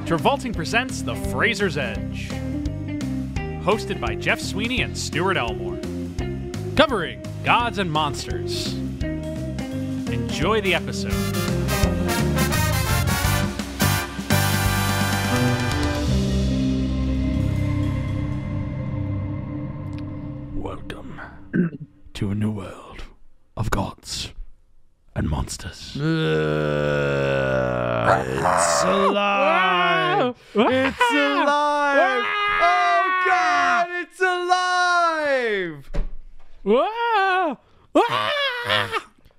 Travolting presents The Fraser's Edge. Hosted by Jeff Sweeney and Stuart Elmore. Covering gods and monsters. Enjoy the episode. Welcome to a new world of gods and monsters. It's alive! It's alive! Oh God! It's alive!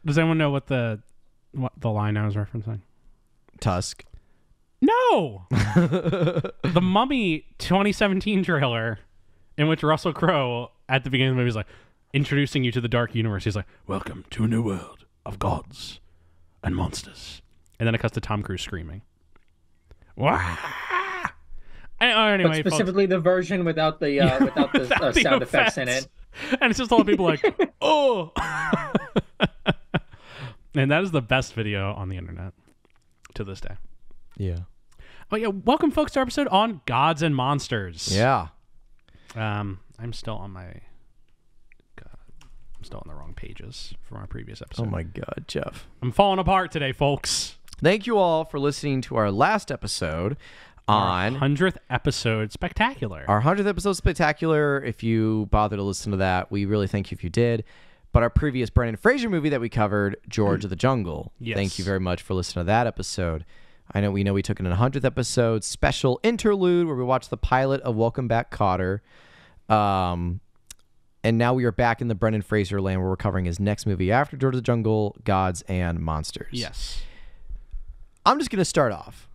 Does anyone know what the line I was referencing? Tusk. No! The Mummy 2017 trailer, in which Russell Crowe at the beginning of the movie is like introducing you to the dark universe. He's like, "Welcome to a new world of gods and monsters," and then it cuts to Tom Cruise screaming. Anyway, but specifically the version without the sound effects in it, and it's just all the people like, "Oh," and that is the best video on the internet to this day. Yeah. Oh yeah, welcome folks to our episode on gods and monsters. Yeah. I'm still on the wrong pages from our previous episode. Oh my God, Jeff. I'm falling apart today, folks. Thank you all for listening to our last episode on our 100th episode spectacular. Our 100th episode spectacular. If you bother to listen to that, we really thank you if you did. But our previous Brendan Fraser movie that we covered, George of the Jungle. Yes. Thank you very much for listening to that episode. We know we took in a 100th episode special interlude where we watched the pilot of Welcome Back, Kotter. And now we are back in the Brendan Fraser land where we're covering his next movie after George of the Jungle, Gods and Monsters. Yes. I'm just going to start off.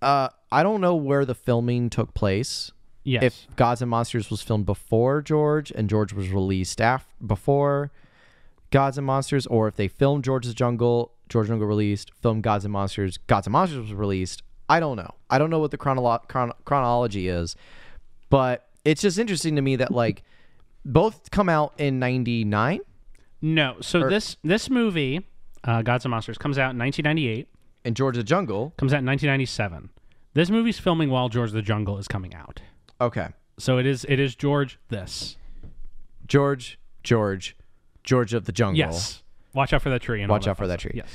I don't know where the filming took place. Yes. If Gods and Monsters was filmed before George and George was released before Gods and Monsters, or if they filmed George of the Jungle released, filmed Gods and Monsters was released. I don't know. I don't know what the chronology is, but it's just interesting to me that like both come out in 99. No. So this movie, Gods and Monsters, comes out in 1998. And George of the Jungle comes out in 1997. This movie's filming while George of the Jungle is coming out. Okay. So it is George of the Jungle. Yes. Watch out for that tree. Watch out for that tree. Yes.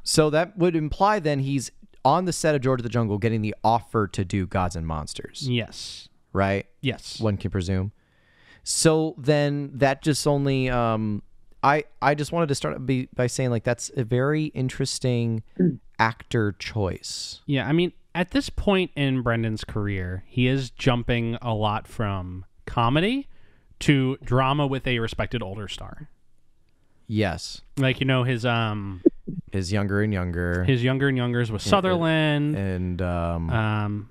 So that would imply then he's on the set of George of the Jungle getting the offer to do Gods and Monsters. Yes. Right? Yes. One can presume. So then that just only... I just wanted to start by saying like that's a very interesting actor choice. Yeah, I mean, at this point in Brendan's career, he is jumping a lot from comedy to drama with a respected older star. Yes. Like, you know, his Younger and Younger. His Younger and Youngers with Sutherland. And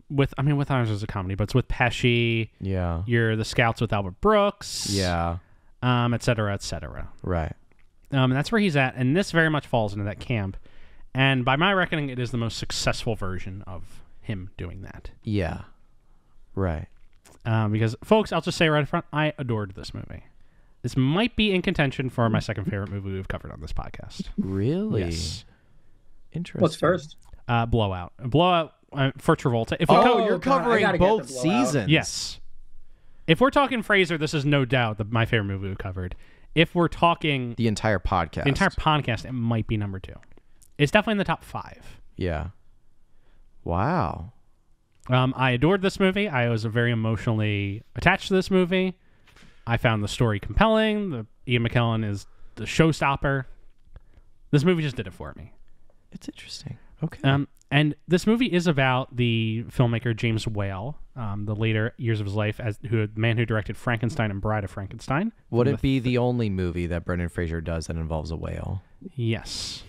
with ours as a comedy, but it's with Pesci. Yeah. You're the Scouts with Albert Brooks. Yeah. Et cetera, et cetera. Right. And that's where he's at, and this very much falls into that camp. And by my reckoning, it is the most successful version of him doing that. Yeah. Right. Because, folks, I'll just say right up front, I adored this movie. This might be in contention for my second favorite movie we've covered on this podcast. Really? Yes. Interesting. What's first? Blowout. Blowout for Travolta. If you're covering both seasons. Yes. If we're talking Fraser, this is no doubt my favorite movie we've covered. If we're talking... The entire podcast. It might be number 2. It's definitely in the top 5. Yeah. Wow. I adored this movie. I was very emotionally attached to this movie. I found the story compelling. Ian McKellen is the showstopper. This movie just did it for me. It's interesting. Okay. And this movie is about the filmmaker James Whale, the later years of his life as the man who directed Frankenstein and Bride of Frankenstein. Would it be the only movie that Brendan Fraser does that involves a whale? Yes.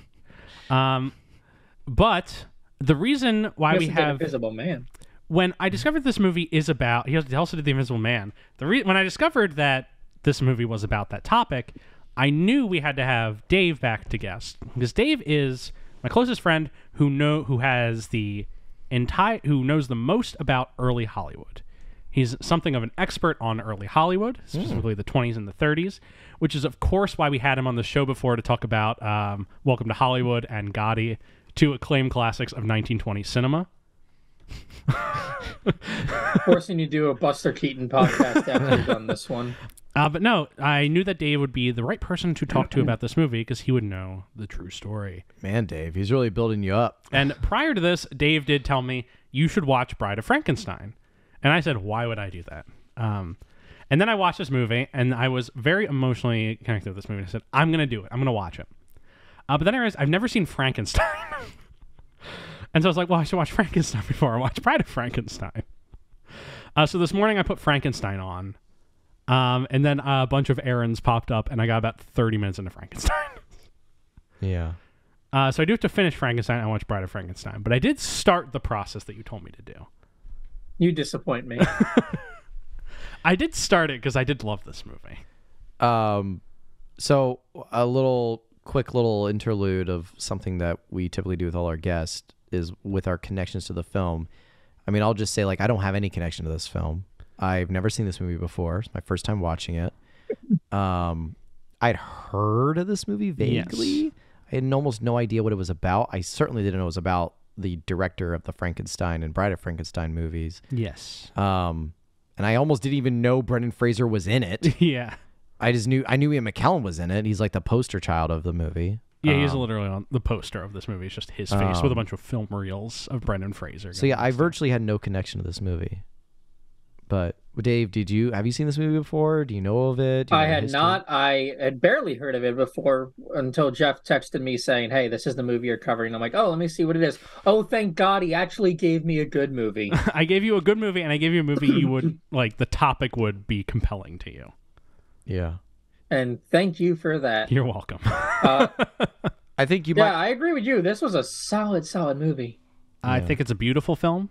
But the reason why we have Invisible Man. When I discovered this movie is about, he also did The Invisible Man. When I discovered that this movie was about that topic, I knew we had to have Dave back to guest, because Dave is my closest friend who knows the most about early Hollywood. He's something of an expert on early Hollywood, specifically the 20s and the 30s, which is, of course, why we had him on the show before to talk about Welcome to Hollywood and Gotti, two acclaimed classics of 1920s cinema. Forcing you to do a Buster Keaton podcast after you've done this one. But no, I knew that Dave would be the right person to talk to about this movie because he would know the true story. Man, Dave, he's really building you up. And prior to this, Dave did tell me, you should watch Bride of Frankenstein. And I said, why would I do that? And then I watched this movie, and I was very emotionally connected with this movie. I said, I'm going to do it. I'm going to watch it. But then I realized I've never seen Frankenstein. And so I was like, well, I should watch Frankenstein before I watch Bride of Frankenstein. So this morning I put Frankenstein on. And then a bunch of errands popped up, and I got about 30 minutes into Frankenstein. Yeah. So I do have to finish Frankenstein and watch Bride of Frankenstein. But I did start the process that you told me to do. You disappoint me. I did start it because I did love this movie. So a quick little interlude of something that we typically do with all our guests is with our connections to the film. I mean, I'll just say, like, I don't have any connection to this film. I've never seen this movie before. It's my first time watching it. I'd heard of this movie vaguely. Yes. I had almost no idea what it was about. I certainly didn't know it was about the director of the Frankenstein and Bride of Frankenstein movies. Yes. And I almost didn't even know Brendan Fraser was in it. Yeah. I knew Ian McKellen was in it. He's like the poster child of the movie. Yeah, he's literally on the poster of this movie. It's just his face with a bunch of film reels of Brendan Fraser. So yeah, I virtually had no connection to this movie. But Dave, have you seen this movie before? Do you know of it? I had not. I had barely heard of it before until Jeff texted me saying, hey, this is the movie you're covering. I'm like, oh, let me see what it is. Oh, thank God he actually gave me a good movie. I gave you a good movie, and I gave you a movie you would, like, the topic would be compelling to you. Yeah. And thank you for that. You're welcome. I think you might... Yeah, I agree with you. This was a solid movie. I think it's a beautiful film.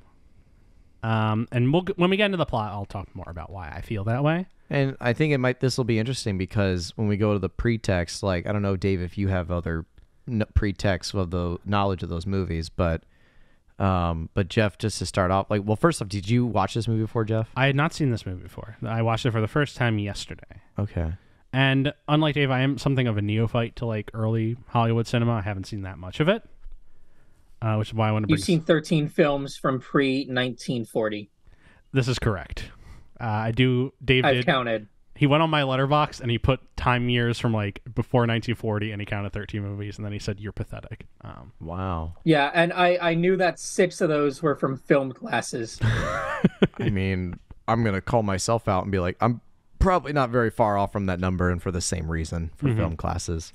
And when we get into the plot, I'll talk more about why I feel that way. And I think this will be interesting because when we go to the pretext, like, I don't know, Dave, if you have other pretexts of the knowledge of those movies, but Jeff, just to start off, like, well, first off, did you watch this movie before, Jeff? I had not seen this movie before. I watched it for the first time yesterday. Okay. And unlike Dave, I am something of a neophyte to, like, early Hollywood cinema. I haven't seen that much of it. Which is why I want to bring... You've seen 13 films from pre-1940. This is correct. I do... I've counted. He went on my letterbox and he put time years from, like, before 1940, and he counted 13 movies, and then he said, you're pathetic. Wow. Yeah, and I knew that 6 of those were from film classes. I mean, I'm going to call myself out and be like, I'm probably not very far off from that number, and for the same reason, for film classes.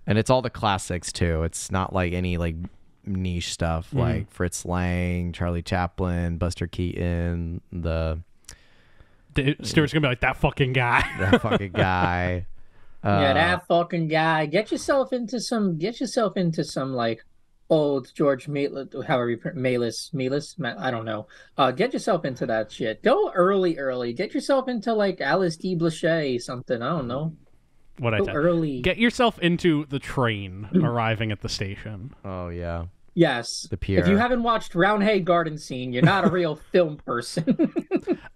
And it's all the classics, too. It's not, like, any, like... niche stuff like Fritz Lang, Charlie Chaplin, Buster Keaton, Stuart's gonna be like, that fucking guy. That fucking guy. That fucking guy. Get yourself into some like old George Melis, however you Melis, I don't know. Get yourself into that shit. Go early. Get yourself into like Alice D. Blachet, something. I don't know. Early. Get yourself into the train arriving at the station. Oh yeah. Yes. The pier. If you haven't watched Roundhay Garden Scene, you're not a real film person.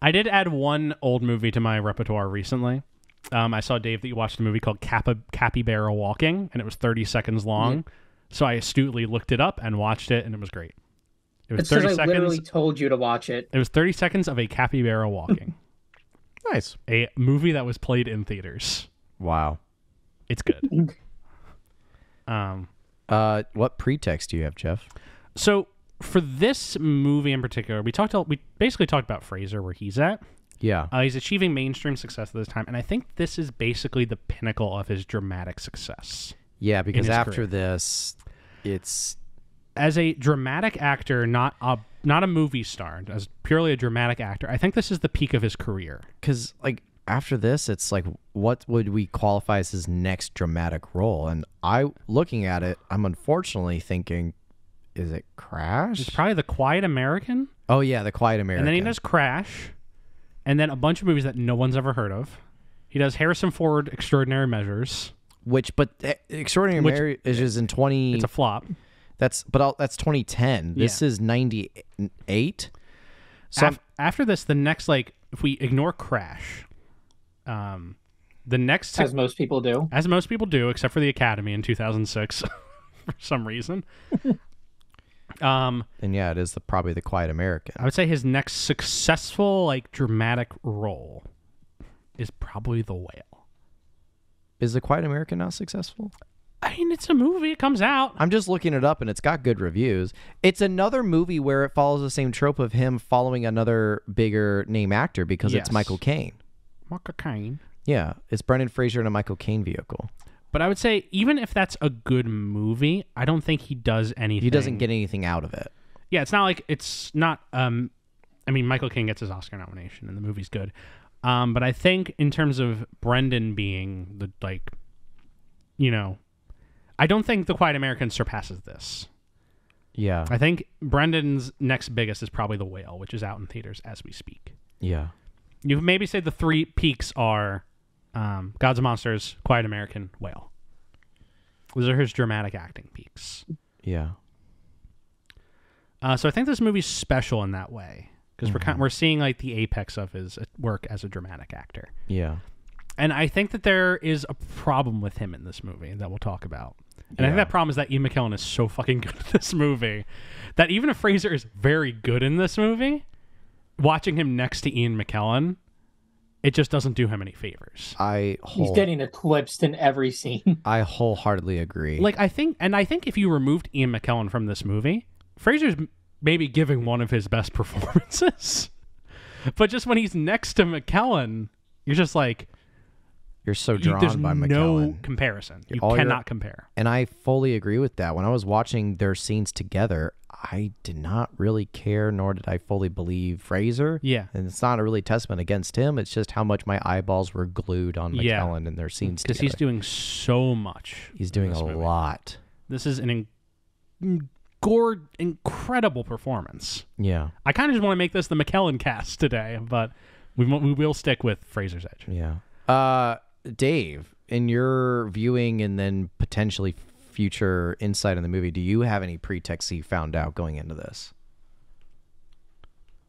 I did add one old movie to my repertoire recently. I saw, Dave, that you watched a movie called Capybara Walking, and it was 30 seconds long. So I astutely looked it up and watched it, and it was great. It was 30 seconds. I literally told you to watch it. It was 30 seconds of a capybara walking. Nice. A movie that was played in theaters. Wow. It's good. What pretext do you have, Jeff? So for this movie in particular, we basically talked about Fraser, where he's at. Yeah. He's achieving mainstream success at this time, and I think this is basically the pinnacle of his dramatic success. Yeah, because after this, it's... As a dramatic actor, not a movie star, as purely a dramatic actor, I think this is the peak of his career. Because, like, after this, it's like, what would we qualify as his next dramatic role? And looking at it, I'm unfortunately thinking, is it Crash? It's probably The Quiet American. Oh, yeah, The Quiet American. And then he does Crash, and then a bunch of movies that no one's ever heard of. He does Harrison Ford, Extraordinary Measures. But Extraordinary Measures in 20... It's a flop. That's 2010. This is 98. So after this, the next, like, if we ignore Crash... the next... As most people do. As most people do, except for the Academy in 2006, for some reason. Um, And yeah, it is probably the Quiet American. I would say his next successful, like, dramatic role is probably The Whale. Is the Quiet American not successful? I mean, it's a movie. It comes out. I'm just looking it up, and it's got good reviews. It's another movie where it follows the same trope of him following another bigger name actor because it's Yes. Michael Caine. Michael Caine. Yeah, it's Brendan Fraser in a Michael Caine vehicle. But I would say, even if that's a good movie, I don't think he does anything. He doesn't get anything out of it. Yeah, it's not like it's not. I mean, Michael Caine gets his Oscar nomination, and the movie's good. But I think in terms of Brendan being the, like, you know, I don't think The Quiet American surpasses this. Yeah. I think Brendan's next biggest is probably The Whale, which is out in theaters as we speak. Yeah. You maybe say the three peaks are Gods and Monsters, Quiet American, Whale. Those are his dramatic acting peaks. Yeah. So I think this movie's special in that way because we're seeing like the apex of his work as a dramatic actor. Yeah. And I think that there is a problem with him in this movie that we'll talk about. And I think Yeah. that problem is that Ian McKellen is so fucking good in this movie that even if Fraser is very good in this movie, watching him next to Ian McKellen, it just doesn't do him any favors. He's getting eclipsed in every scene. I wholeheartedly agree. Like, I think if you removed Ian McKellen from this movie, Fraser's maybe giving one of his best performances. But just when he's next to McKellen, you're just like, You're so drawn there's by no McKellen. comparison. You All cannot compare. And I fully agree with that. When I was watching their scenes together, I did not really care, nor did I fully believe Fraser. Yeah. And it's not a really testament against him. It's just how much my eyeballs were glued on McKellen in their scenes Because together. he's doing so much. He's doing in this a movie. lot. This is an incredible performance. Yeah. I kind of just want to make this the McKellen cast today, but we will stick with Fraser's Edge. Yeah. Dave, in your viewing and then potentially future insight in the movie, do you have any pretext you found out going into this?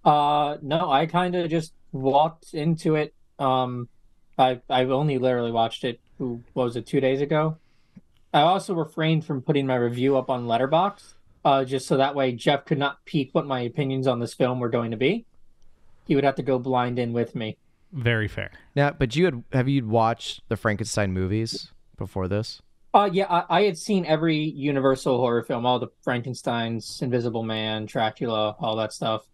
No, I kind of just walked into it. I've only literally watched it. What was it, 2 days ago? I also refrained from putting my review up on Letterboxd, just so that way Jeff could not peek what my opinions on this film were going to be. He would have to go blind in with me. Very fair. Now, but have you watched the Frankenstein movies before this? Yeah, I had seen every Universal horror film, all the Frankensteins, Invisible Man, Dracula, all that stuff.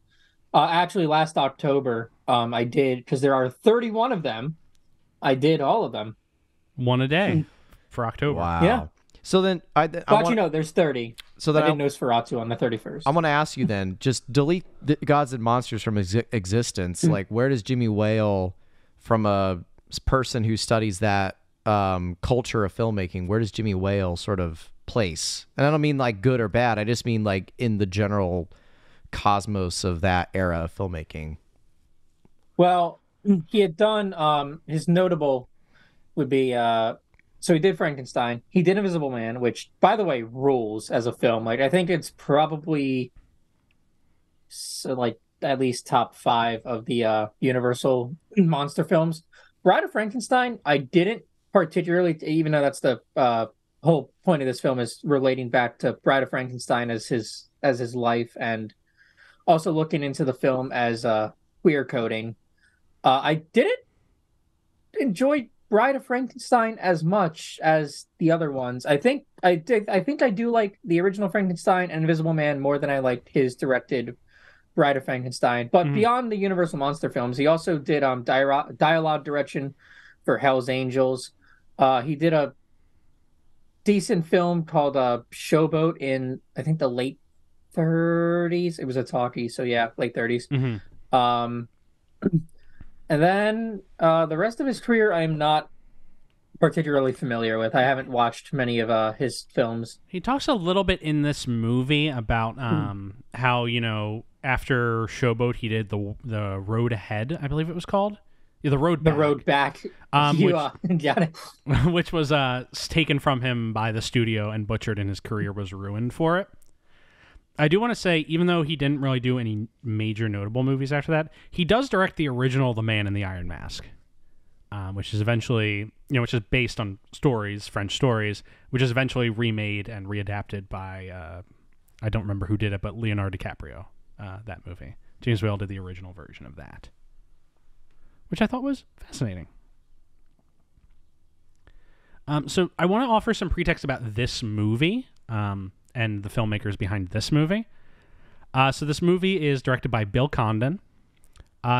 Actually, last October, I did, because there are 31 of them. I did all of them. One a day for October. Wow. Yeah. So then, there's 30. So then I did Nosferatu on the 31st. I want to ask you then, just delete the Gods and Monsters from existence. Like, where does Jimmy Whale, from a person who studies that culture of filmmaking, where does Jimmy Whale sort of place? And I don't mean like good or bad. I just mean like in the general cosmos of that era of filmmaking. Well, he had done his notable would be so he did Frankenstein. He did Invisible Man, which, by the way, rules as a film. Like, I think it's probably like at least top 5 of the Universal monster films. Bride of Frankenstein, I didn't particularly, even though that's the whole point of this film is relating back to Bride of Frankenstein as his life, and also looking into the film as queer coding. I didn't enjoy Bride of Frankenstein as much as the other ones. I think I do like the original Frankenstein and Invisible Man more than I liked his directed Bride of Frankenstein. But beyond the Universal monster films, he also did dialogue direction for Hell's Angels. He did a decent film called Showboat in, I think, the late 30s. It was a talkie, so yeah, late 30s. And then the rest of his career, I'm not particularly familiar with. I haven't watched many of his films. He talks a little bit in this movie about how, after Showboat, he did the Road Ahead, I believe it was called. Yeah, the Road Back. Which was taken from him by the studio and butchered, and his career was ruined for it. I do want to say, even though he didn't really do any major notable movies after that, he does direct the original The Man in the Iron Mask, which is eventually, which is based on French stories, which is eventually remade and readapted by I don't remember who did it, but Leonardo DiCaprio, that movie. James Whale did the original version of that, which I thought was fascinating. So I want to offer some pretext about this movie and the filmmakers behind this movie. So this movie is directed by Bill Condon,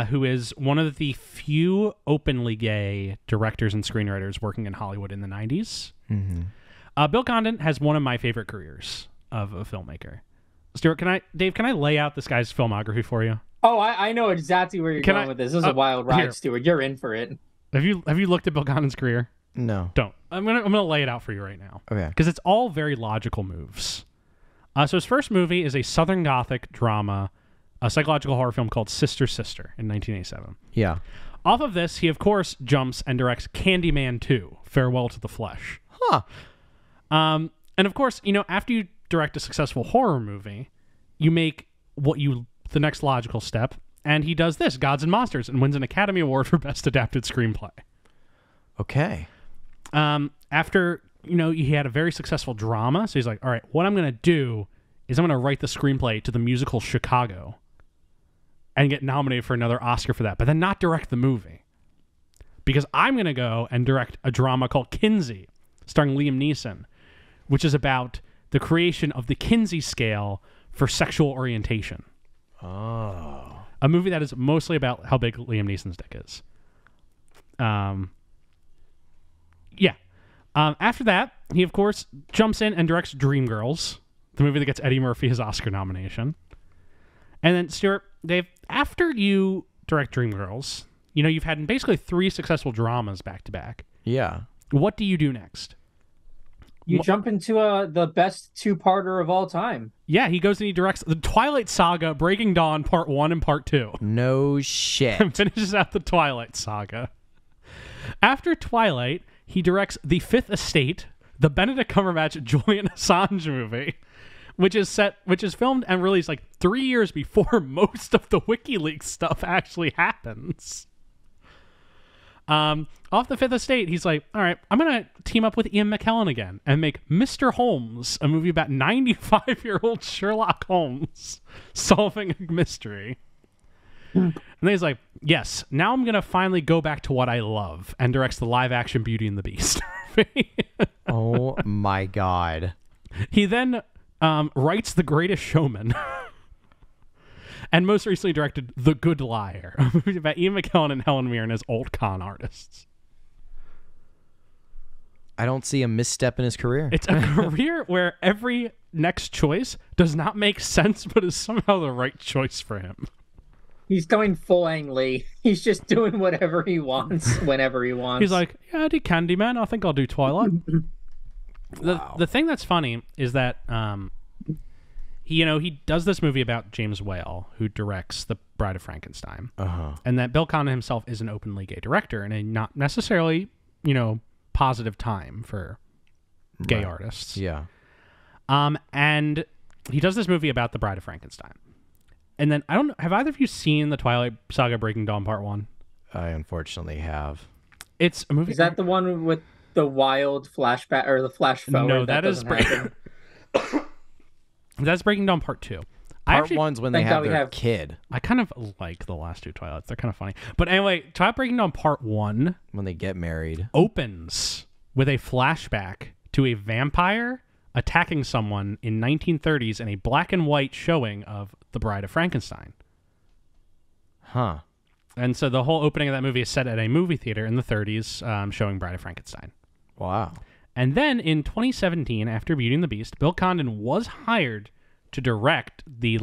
who is one of the few openly gay directors and screenwriters working in Hollywood in the 90s. Mm-hmm. Bill Condon has one of my favorite careers of a filmmaker. Stuart, Dave, can I lay out this guy's filmography for you? Oh, I know exactly where you're going with this. This is a wild ride, Stuart. You're in for it. Have you looked at Bill Condon's career? No. Don't. I'm gonna lay it out for you right now. Okay. Because it's all very logical moves. So his first movie is a Southern Gothic drama, a psychological horror film called Sister Sister in 1987. Yeah. Off of this, he of course jumps and directs Candyman 2, Farewell to the Flesh. Huh. And of course, after you direct a successful horror movie, you make the next logical step, and he does this, Gods and Monsters, and wins an Academy Award for Best Adapted Screenplay. Okay. After, he had a very successful drama, so he's like, all right, what I'm going to do is I'm going to write the screenplay to the musical Chicago and get nominated for another Oscar for that, but then not direct the movie. Because I'm going to go and direct a drama called Kinsey, starring Liam Neeson, which is about the creation of the Kinsey scale for sexual orientation. Oh. A movie that is mostly about how big Liam Neeson's dick is. Yeah. After that, he, of course, jumps in and directs Dreamgirls, the movie that gets Eddie Murphy his Oscar nomination. And then, Stuart, Dave, after you direct Dreamgirls, you've had basically 3 successful dramas back-to-back. Yeah. What do you do next? You jump into the best 2-parter of all time. Yeah, he goes and he directs the Twilight Saga, Breaking Dawn, Part 1 and Part 2. No shit. And finishes out the Twilight Saga. After Twilight, he directs The Fifth Estate, the Benedict Cumberbatch Julian Assange movie, which is filmed and released 3 years before most of the WikiLeaks stuff actually happens. Off The Fifth Estate, he's like, all right, I'm going to team up with Ian McKellen again and make Mr. Holmes, a movie about 95-year-old Sherlock Holmes solving a mystery. And then he's like, yes, now I'm going to finally go back to what I love, and directs the live-action Beauty and the Beast movie. Oh, my God. He then writes The Greatest Showman. And most recently directed The Good Liar, a movie about Ian McKellen and Helen Mirren as old con artists. I don't see a misstep in his career. It's a career where every next choice does not make sense, but is somehow the right choice for him. He's going full Ang Lee. He's just doing whatever he wants, whenever he wants. He's like, yeah, I did Candyman. I think I'll do Twilight. Wow. The thing that's funny is that he does this movie about James Whale, who directs The Bride of Frankenstein. Uh-huh. And that Bill Condon himself is an openly gay director, and a not necessarily, positive time for gay artists. Yeah. And he does this movie about The Bride of Frankenstein. And then, I don't know, have either of you seen the Twilight Saga Breaking Dawn Part 1? I unfortunately have. It's a movie... Is that the one with the wild flashback, or the flash forward? No, that is... That's Breaking Dawn Part 2. Part 1's when they have their kid. I kind of like the last 2 Twilights. They're kind of funny. But anyway, Twilight Breaking Dawn Part 1... When they get married. ...opens with a flashback to a vampire attacking someone in 1930s in a black and white showing of The Bride of Frankenstein. Huh. And so the whole opening of that movie is set at a movie theater in the 30s showing Bride of Frankenstein. Wow. And then in 2017, after Beauty and the Beast, Bill Condon was hired to direct the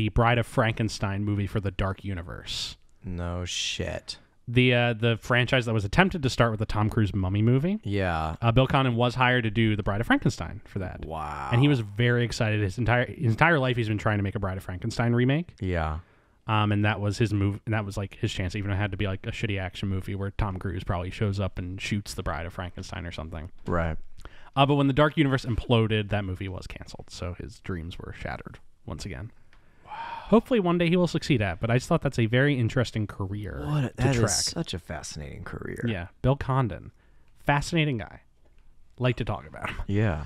Bride of Frankenstein movie for the Dark Universe. No shit. The franchise that was attempted to start with the Tom Cruise Mummy movie. Yeah. Bill Condon was hired to do the Bride of Frankenstein for that. Wow. And he was very excited. His entire life he's been trying to make a Bride of Frankenstein remake. Yeah. And that was his move, and that was his chance. Even it had to be a shitty action movie where Tom Cruise probably shows up and shoots the Bride of Frankenstein or something. Right. But when the Dark Universe imploded, that movie was canceled, so his dreams were shattered once again. Wow. Hopefully one day he will succeed at, but I just thought that's a very interesting career to that track. Is such a fascinating career. Yeah, Bill Condon. Fascinating guy. Like to talk about him. Yeah.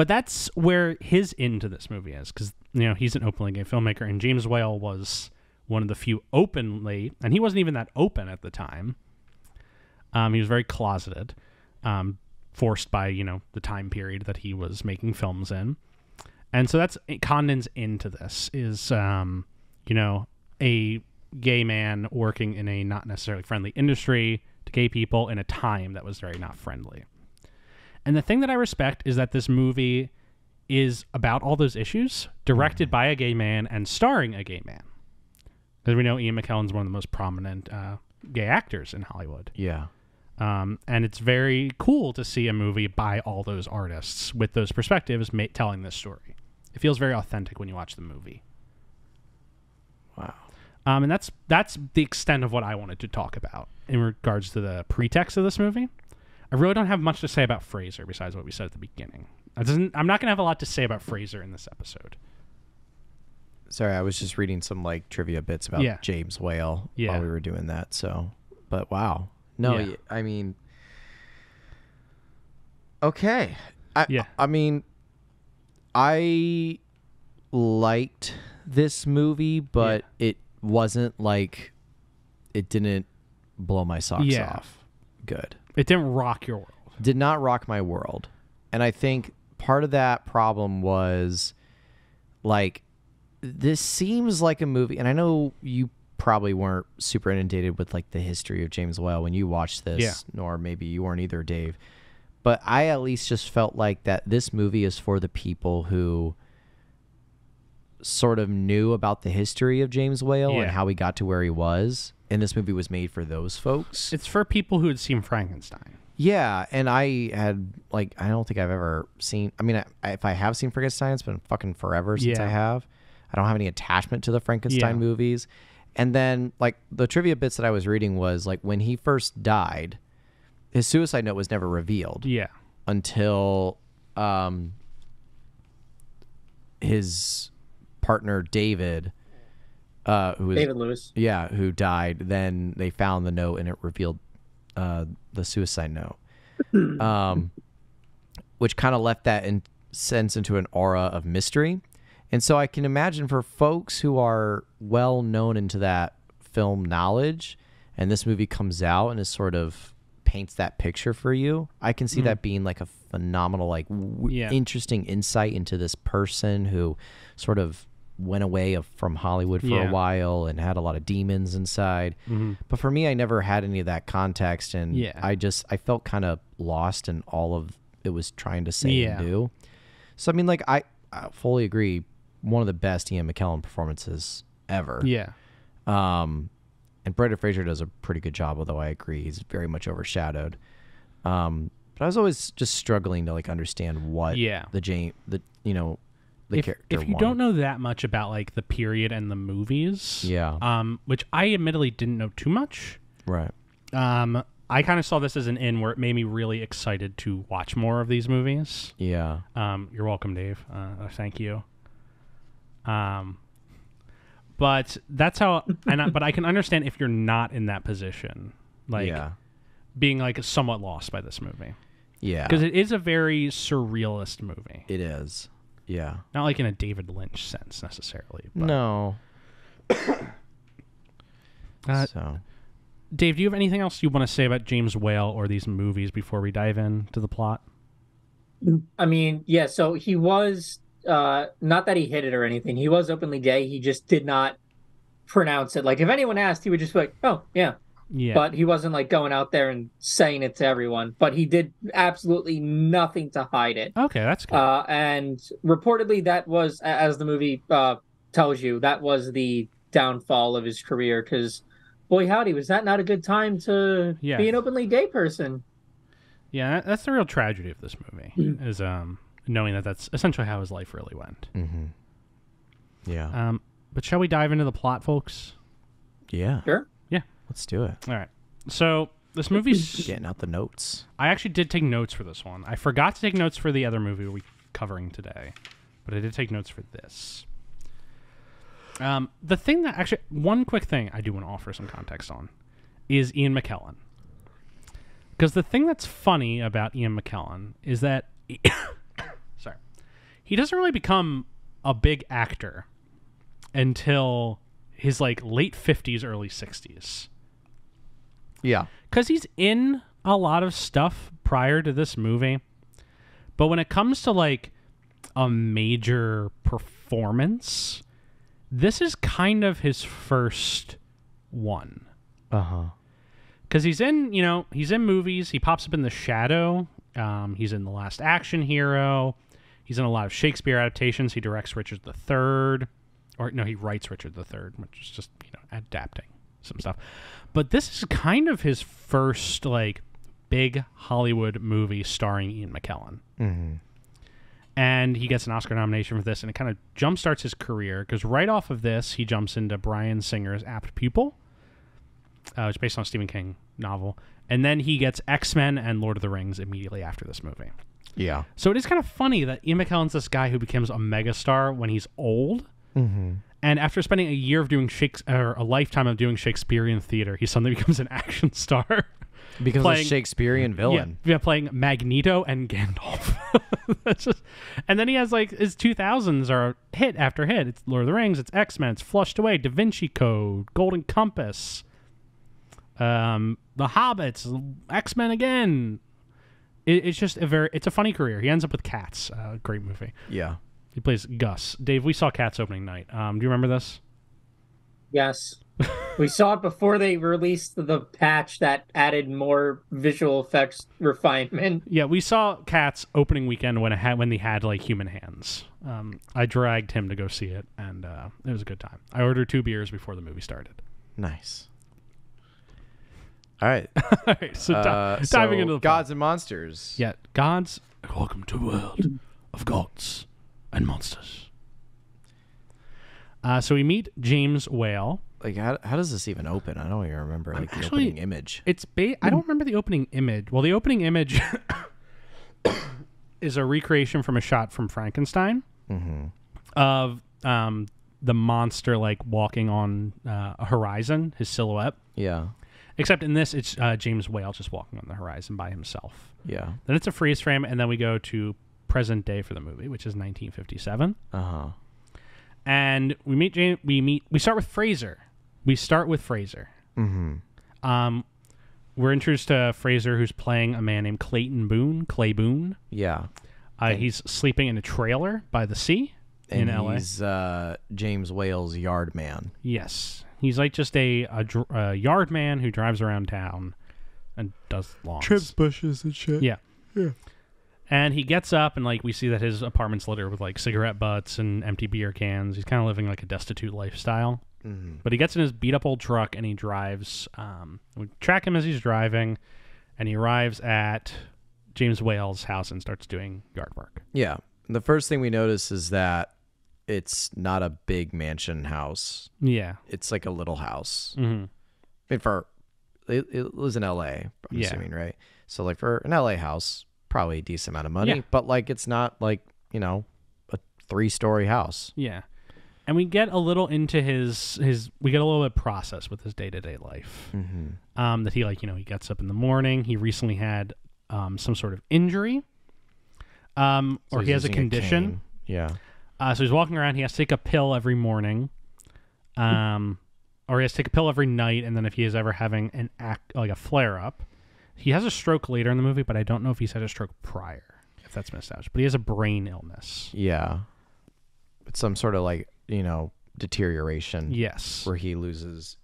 But that's where his into this movie is, because he's an openly gay filmmaker, and James Whale was one of the few openly, and he wasn't even that open at the time. He was very closeted, forced by the time period that he was making films in, and so that's Condon's into this is a gay man working in a not necessarily friendly industry to gay people in a time that was very not friendly. And the thing that I respect is that this movie is about all those issues, directed by a gay man and starring a gay man. Because we know Ian McKellen's one of the most prominent gay actors in Hollywood. Yeah. And it's very cool to see a movie by all those artists with those perspectives telling this story. It feels very authentic when you watch the movie. Wow. And that's the extent of what I wanted to talk about in regards to the pretext of this movie. I really don't have much to say about Fraser besides what we said at the beginning. I'm not going to have a lot to say about Fraser in this episode. Sorry, I was just reading some trivia bits about James Whale while we were doing that. So, but wow, no, I mean, okay, I mean, I liked this movie, but it wasn't it didn't blow my socks off. Good. It didn't rock your world. Did not rock my world. And I think part of that problem was this seems like a movie, and I know you probably weren't super inundated with the history of James Whale when you watched this, nor maybe you weren't either, Dave. But I at least just felt like that this movie is for the people who sort of knew about the history of James Whale and how he got to where he was. And this movie was made for those folks. It's for people who had seen Frankenstein. Yeah, and I had I don't think I've ever seen. I mean, if I have seen Frankenstein, it's been fucking forever since I have. I don't have any attachment to the Frankenstein movies. And then the trivia bits that I was reading was when he first died, his suicide note was never revealed. Yeah. Until his partner David. David Lewis. Yeah, who died. Then they found the note and it revealed the suicide note, which kind of left that sense into an aura of mystery. And so I can imagine for folks who are well known into that film knowledge, and this movie comes out and is sort of paints that picture for you, I can see that being a phenomenal, interesting insight into this person who sort of went away from Hollywood for a while and had a lot of demons inside. But for me, I never had any of that context, and I felt kind of lost in all of it was trying to say and do. So I mean, I fully agree, one of the best Ian McKellen performances ever. And Brendan Fraser does a pretty good job, although I agree he's very much overshadowed. But I was always just struggling to understand what the character. If you don't know that much about the period and the movies, which I admittedly didn't know too much, right? I kind of saw this as an in where it made me really excited to watch more of these movies. Yeah. You're welcome, Dave. Thank you. But that's how, but I can understand if you're not in that position, being somewhat lost by this movie. Yeah. Because it is a very surrealist movie. It is. Yeah. Not in a David Lynch sense necessarily. But. No. So, Dave, do you have anything else you want to say about James Whale or these movies before we dive into the plot? I mean, yeah, so he was, not that he hid it or anything. He was openly gay. He just did not pronounce it. If anyone asked, he would just be like, oh, yeah. Yeah. But he wasn't going out there and saying it to everyone. But he did absolutely nothing to hide it. Okay, that's good. And reportedly, that was, as the movie tells you, that was the downfall of his career. Because, boy, howdy, was that not a good time to be an openly gay person? Yeah, that's the real tragedy of this movie, is knowing that that's essentially how his life really went. Mm-hmm. Yeah. But shall we dive into the plot, folks? Yeah. Sure. Yeah. Let's do it. All right. So this movie's getting out the notes. I actually did take notes for this one. I forgot to take notes for the other movie we're covering today, but I did take notes for this. The thing that actually, one quick thing I do want to offer some context on is Ian McKellen. Because the thing that's funny about Ian McKellen is that, he doesn't really become a big actor until his like late 50s, early 60s. Yeah. Because he's in a lot of stuff prior to this movie. But when it comes to like a major performance, this is kind of his first one. Uh-huh. Because he's in movies. He pops up in The Shadow. He's in The Last Action Hero. He's in a lot of Shakespeare adaptations. He directs Richard III. Or, no, he writes Richard III, which is just, adapting some stuff. But this is kind of his first, like, big Hollywood movie starring Ian McKellen. Mm-hmm. And he gets an Oscar nomination for this, and it kind of jumpstarts his career, because right off of this, he jumps into Bryan Singer's Apt Pupil, which is based on a Stephen King novel. And then he gets X-Men and Lord of the Rings immediately after this movie. Yeah. So it is kind of funny that Ian McKellen's this guy who becomes a megastar when he's old. Mm-hmm. And after spending a year of doing a lifetime of doing Shakespearean theater, he suddenly becomes an action star. Becomes a Shakespearean villain. Yeah, playing Magneto and Gandalf. And then he has like his 2000s are hit after hit. It's Lord of the Rings, it's X-Men, it's Flushed Away, Da Vinci Code, Golden Compass, The Hobbits, X-Men again. It's just it's a funny career. He ends up with Cats, great movie. Yeah. He plays Gus. Dave, we saw Cats opening night. Do you remember this? Yes. We saw it before they released the patch that added more visual effects refinement. Yeah, we saw Cats opening weekend when they had like human hands. I dragged him to go see it, and it was a good time. I ordered 2 beers before the movie started. Nice. All right. All right, so diving into the Gods and Monsters. Yeah, gods. Welcome to the world of gods and monsters. So we meet James Whale. Like, how does this even open? I don't even remember the opening image. I don't remember the opening image. Well, the opening image is a recreation from a shot from Frankenstein of the monster like walking on a horizon, his silhouette. Yeah. Except in this, it's James Whale just walking on the horizon by himself. Yeah. Then it's a freeze frame, and then we go to present day for the movie, which is 1957. Uh-huh. And we start with Fraser. Mm-hmm. We're introduced to Fraser, who's playing a man named Clay Boone. Yeah. He's sleeping in a trailer by the sea in LA. He's James Whale's yard man. Yes. He's like just a yard man who drives around town and does lawns. Trims bushes and shit. Yeah. Yeah. And he gets up, and like we see that his apartment's littered with like cigarette butts and empty beer cans. He's kind of living like a destitute lifestyle. Mm-hmm. But he gets in his beat up old truck and he drives. We track him as he's driving, and he arrives at James Whale's house and starts doing yard work. Yeah. The first thing we notice is that it's not a big mansion house. Yeah. It's like a little house. Mm-hmm. I mean, it was in LA, I'm assuming, right? So like for an LA house, probably a decent amount of money, but like it's not like, a 3-story house. Yeah. And we get a little into we get a little bit of process with his day-to-day life. Mm-hmm. That he he gets up in the morning. He recently had some sort of injury. Or he has a condition. So he's walking around. He has to take a pill every morning. Or he has to take a pill every night. And then if he is ever having a flare-up, he has a stroke later in the movie, but I don't know if he's had a stroke prior, if that's been established. But he has a brain illness. Yeah. It's some sort of deterioration. Yes. Where he loses...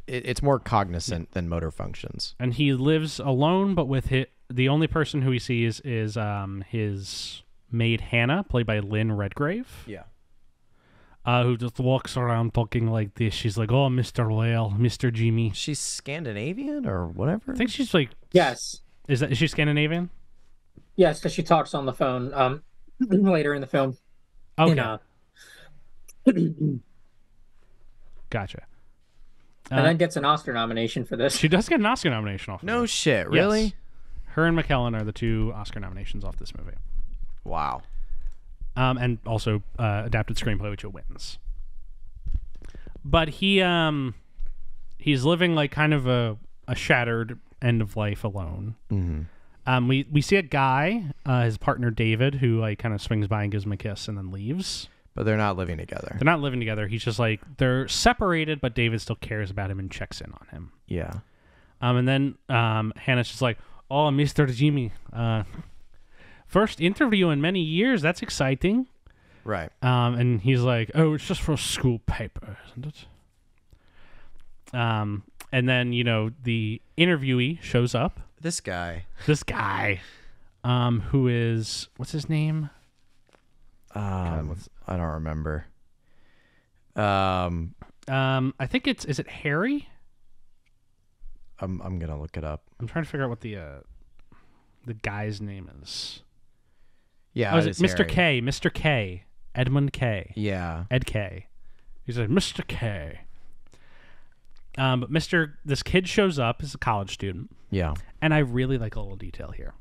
It's more cognizant than motor functions. And he lives alone, but with the only person who he sees is his maid Hannah, played by Lynn Redgrave. Yeah. Who just walks around talking like this. She's like, "Oh, Mr. Whale, Mr. Jimmy." She's Scandinavian or whatever? I think she's like... Yes. Is she Scandinavian? Yes, because she talks on the phone later in the film. Okay. Gotcha. And then gets an Oscar nomination for this. She does get an Oscar nomination off of No this. shit, really? Yes. Her and McKellen are the 2 Oscar nominations off this movie. Wow. And also adapted screenplay, which it wins. But he's living like kind of a shattered end of life alone. Mm-hmm. We see a guy, his partner David, who like kind of swings by and gives him a kiss and then leaves. But they're not living together. They're not living together. He's just like, they're separated, but David still cares about him and checks in on him. Yeah. And then Hannah's just like, oh, Mr. Jimmy, first interview in many years. That's exciting. Right. And he's like, oh, it's just for a school paper, isn't it? And then, you know, the interviewee shows up. This guy, who is, what's his name? I don't remember. I think is it Harry? I'm gonna look it up. I'm trying to figure out what the guy's name is. Yeah, oh, is it Mr. Harry. K? Mr. K. Edmund K. Yeah. Ed K. He's like, Mr. K. But this kid shows up as a college student. Yeah. And I really like a little detail here.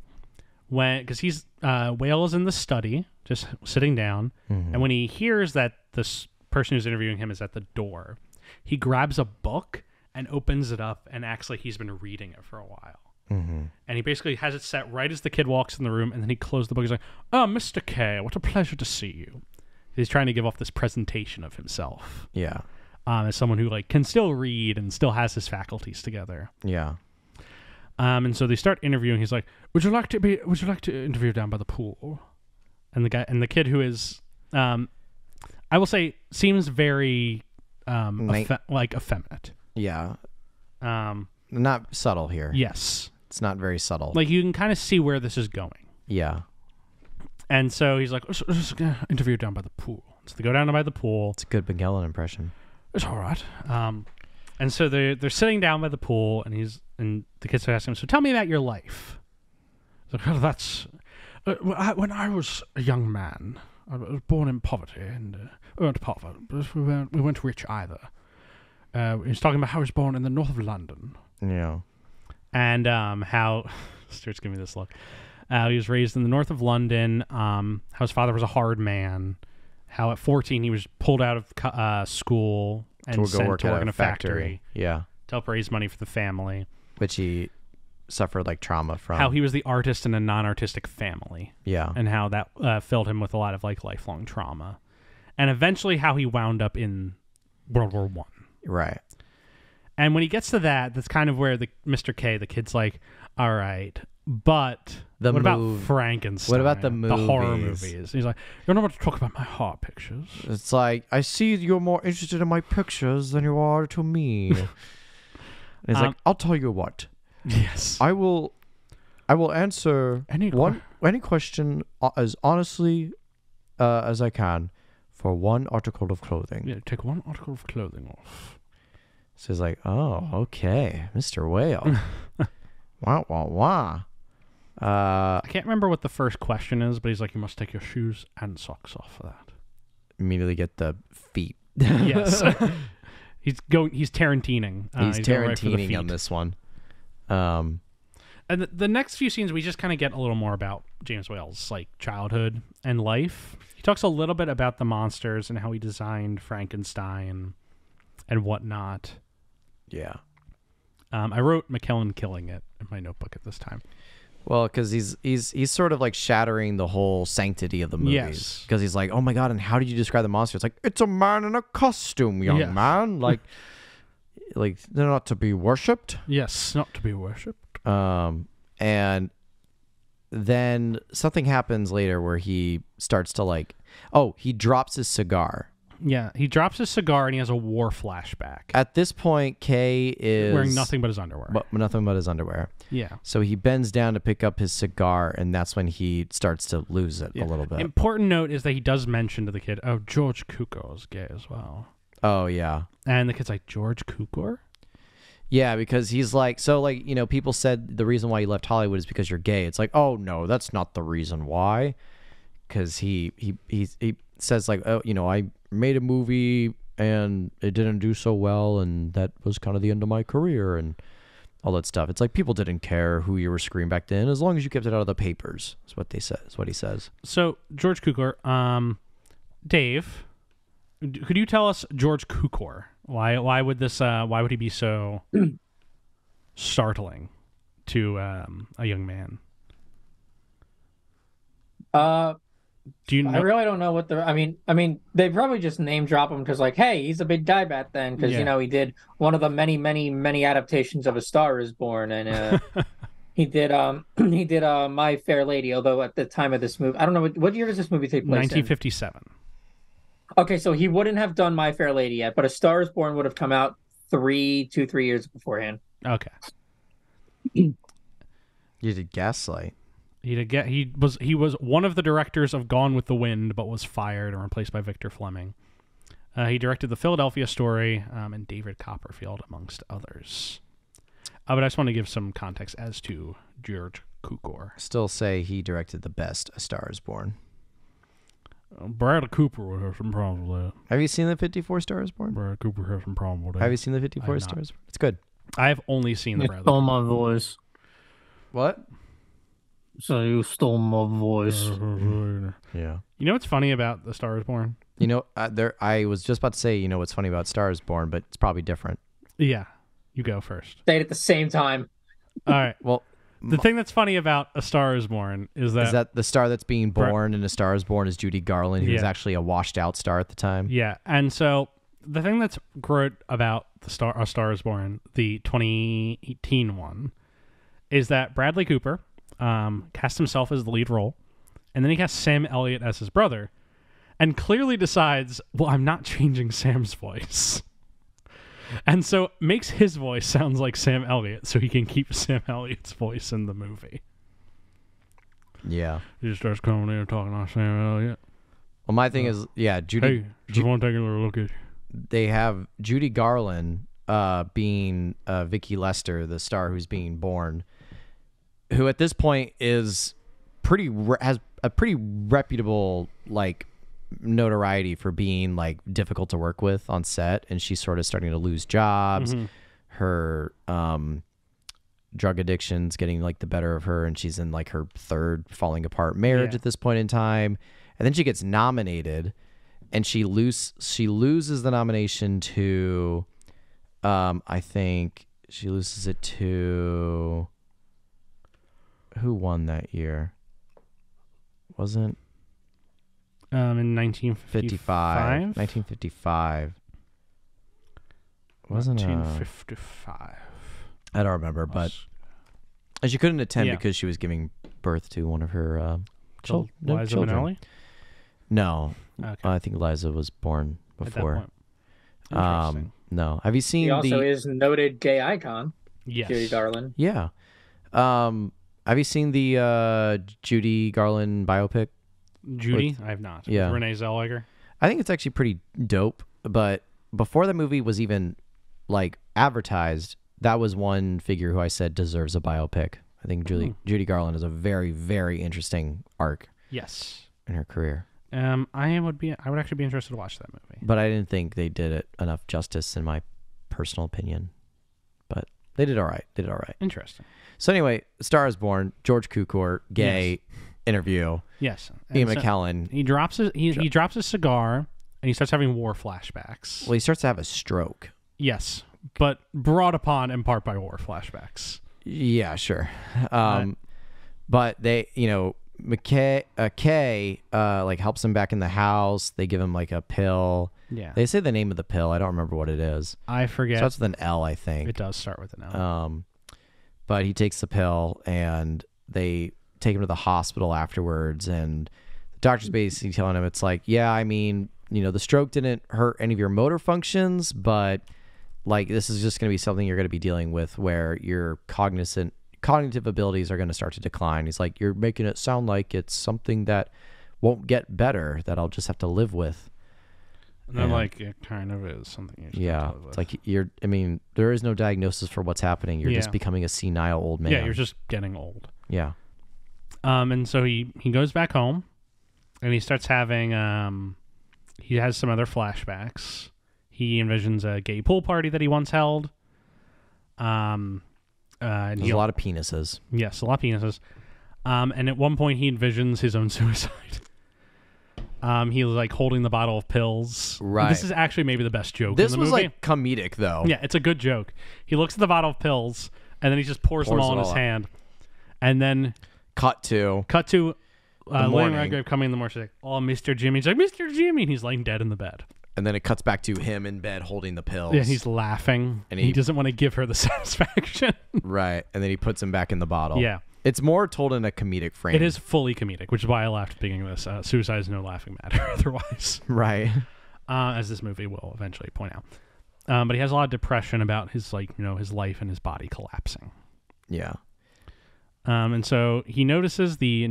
Because he's, Whale is in the study, just sitting down. Mm-hmm. And when he hears that this person who's interviewing him is at the door, he grabs a book and opens it up and acts like he's been reading it for a while. Mm-hmm. And he basically has it set right as the kid walks in the room, and then he closed the book. He's like, oh, Mr. K, what a pleasure to see you. He's trying to give off this presentation of himself. Yeah. As someone who like can still read and still has his faculties together. Yeah. And so they start interviewing. He's like, would you like to interview down by the pool? And the kid who is, I will say, seems very effeminate. Yeah. Not subtle here. Yes. It's not very subtle. Like you can kind of see where this is going. Yeah. And so he's like, let's interview down by the pool. So they go down by the pool. It's a good McKellen impression. It's all right. And so they're sitting down by the pool, and the kids are asking him, so tell me about your life. He's like, oh, that's... when I was a young man, I was born in poverty, and weren't poverty, but we weren't rich either. He's talking about how he was born in the north of London. Yeah. And how... Stuart's giving me this look. He was raised in the north of London, how his father was a hard man, how at 14 he was pulled out of school and sent to work in a factory. Yeah. To help raise money for the family. Which he suffered like trauma from. How he was the artist in a non-artistic family. Yeah. And how that filled him with a lot of like lifelong trauma. And eventually how he wound up in World War I. Right. And when he gets to that, that's kind of where Mr. K, the kid's like, all right, but what about Frankenstein? What about the movies? The horror movies? He's like, you're not about to talk about my horror pictures. It's like, I see you're more interested in my pictures than you are to me. He's like, I'll tell you what. Yes. I will answer any question as honestly as I can for one article of clothing. Yeah, take one article of clothing off. So he's like, oh, okay, Mr. Whale. Wah, wah, wah. I can't remember what the first question is, but he's like, you must take your shoes and socks off for that. Immediately get the feet. Yes. He's Tarantining. He's Tarantining on this one. And the next few scenes, we just kind of get a little more about James Whale's like childhood and life. He talks a little bit about the monsters and how he designed Frankenstein and whatnot. Yeah. I wrote McKellen killing it in my notebook at this time. Well, because he's sort of like shattering the whole sanctity of the movies. Yes. Because he's like, oh my god, and how did you describe the monster? It's like, it's a man in a costume, young man. Like they're not to be worshipped. Yes, not to be worshipped. And then something happens later where he starts to he drops his cigar. Yeah, he drops his cigar and he has a war flashback. At this point, Kay is wearing nothing but his underwear. Nothing but his underwear. Yeah. So he bends down to pick up his cigar, and that's when he starts to lose it a little bit. Important note is that he does mention to the kid, oh, George Cukor is gay as well. Oh, yeah. And the kid's like, George Cukor? Yeah, because he's like, people said the reason why you left Hollywood is because you're gay. It's like, oh, no, that's not the reason why. Because he says like, oh, I made a movie and it didn't do so well, and that was kind of the end of my career and all that stuff. It's like people didn't care who you were screaming back then as long as you kept it out of the papers. Is what he says. So George Cukor, Dave, could you tell us George Cukor? Why would he be so startling to a young man? Uh, Do you I know? really don't know what the. I mean, they probably just name drop him because, like, hey, he's a big guy back then, because Yeah. he did one of the many, many, many adaptations of A Star Is Born, and he did he did My Fair Lady. Although at the time of this movie, I don't know what year does this movie take place in? 1957. Okay, so he wouldn't have done My Fair Lady yet, but A Star Is Born would have come out 3 years beforehand. Okay. You did Gaslight. He was one of the directors of Gone with the Wind, but was fired and replaced by Victor Fleming. He directed The Philadelphia Story and David Copperfield, amongst others. But I just want to give some context as to George Cukor. Still say he directed the best A Star Is Born. Bradley Cooper would have some problems with that. Have you seen the 54 Stars Born? Bradley Cooper has some problems with that. Have you seen the 54 not. Stars? It's good. I have only seen the You Bradley. stole my voice. What? So you stole my voice. Yeah. You know what's funny about The Star Is Born? You know, I was just about to say, you know what's funny about Star Is Born, but it's probably different. Yeah, you go first. Say it at the same time. All right. Well, The thing that's funny about A Star Is Born is that the star that's being born in A Star Is Born is Judy Garland, who was Yeah. actually a washed out star at the time. yeah, and so the thing that's great about A Star Is Born, the 2018 one, is that Bradley Cooper cast himself as the lead role, and then he cast Sam Elliott as his brother, and clearly decides, well, I'm not changing Sam's voice. And so makes his voice sounds like Sam Elliott so he can keep Sam Elliott's voice in the movie. Yeah. He just starts coming in and talking like Sam Elliott. Well, my thing is, yeah, Judy. Hey, just want to take a little look at you. They have Judy Garland being Vicky Lester, the star who's being born, who at this point is has a pretty reputable notoriety for being difficult to work with on set, and she's sort of starting to lose jobs. Mm-hmm. Her drug addiction's getting the better of her, and she's in her third falling apart marriage at this point in time. And then she gets nominated, and she loses the nomination to I think she loses it to who won that year? Wasn't In 1955. 1955. Wasn't 1955. I don't remember, but she couldn't attend Yeah. because she was giving birth to one of her Liza children. Minnelli? No, Okay. I think Liza was born At that before. point. Interesting. No, have you seen He also is noted gay icon, Yes. Judy Garland. Yeah, have you seen the Judy Garland biopic? Judy? I have not. Yeah. With Renee Zellweger? I think it's actually pretty dope. But before the movie was even advertised, that was one figure who I said deserves a biopic. I think Judy Garland has a very, very interesting arc Yes. in her career. I would actually be interested to watch that movie. But I didn't think they did it enough justice, in my personal opinion. But they did all right. Interesting. So anyway, Star Is Born, George Cukor, gay interview, Yes. Ian And so McKellen. he drops his cigar and he starts having war flashbacks. Well, he starts to have a stroke. Yes, but brought upon in part by war flashbacks. Yeah, sure. But they, Kay helps him back in the house. They give him a pill. Yeah. They say the name of the pill. I don't remember what it is. I forget. Starts with an L, I think. It does start with an L. But he takes the pill, and they take him to the hospital afterwards, and the doctor's basically telling him the stroke didn't hurt any of your motor functions, but this is just going to be something you're going to be dealing with, where your cognitive abilities are going to start to decline. He's like, you're making it sound like it's something that won't get better, that I'll just have to live with. And then, it kind of is something you should have to live with. It's there is no diagnosis for what's happening. You're just becoming a senile old man. Yeah, you're just getting old. Yeah. And so he goes back home, and he starts having he has some other flashbacks. He envisions a gay pool party that he once held. And There's a lot of penises. Yes, a lot of penises. And at one point, he envisions his own suicide. He was holding the bottle of pills. Right. This is actually maybe the best joke This in the was movie. comedic though. Yeah, it's a good joke. He looks at the bottle of pills, and then he just pours them all in his hand. And then Cut to William morning. Redgrave coming in the morning. She's like, "Oh, Mr. Jimmy." He's like, "Mr. Jimmy," and he's laying dead in the bed. And then it cuts back to him in bed holding the pills. Yeah, he's laughing, And he he- doesn't want to give her the satisfaction. right. And then he puts him back in the bottle. Yeah. It's more told in a comedic frame. It is fully comedic, which is why I laughed at the beginning of this. Suicide is no laughing matter otherwise, Right. as this movie will eventually point out. But he has a lot of depression about his his life and his body collapsing. Yeah. And so he notices the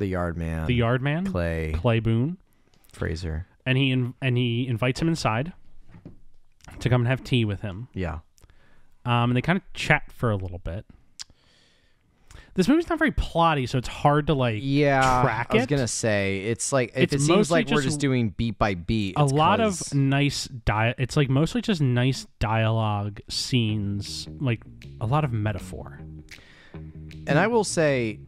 yard man. the yard man, Clay Boone, Fraser. and he invites him inside to come and have tea with him. Yeah. And they kind of chat for a little bit. This movie's not very plotty, so it's hard to track it. I was gonna say it's like It's it seems mostly like we're just just doing beat by beat. A it's lot of 'cause- nice It's like mostly just nice dialogue scenes, like a lot of metaphor. And I will say,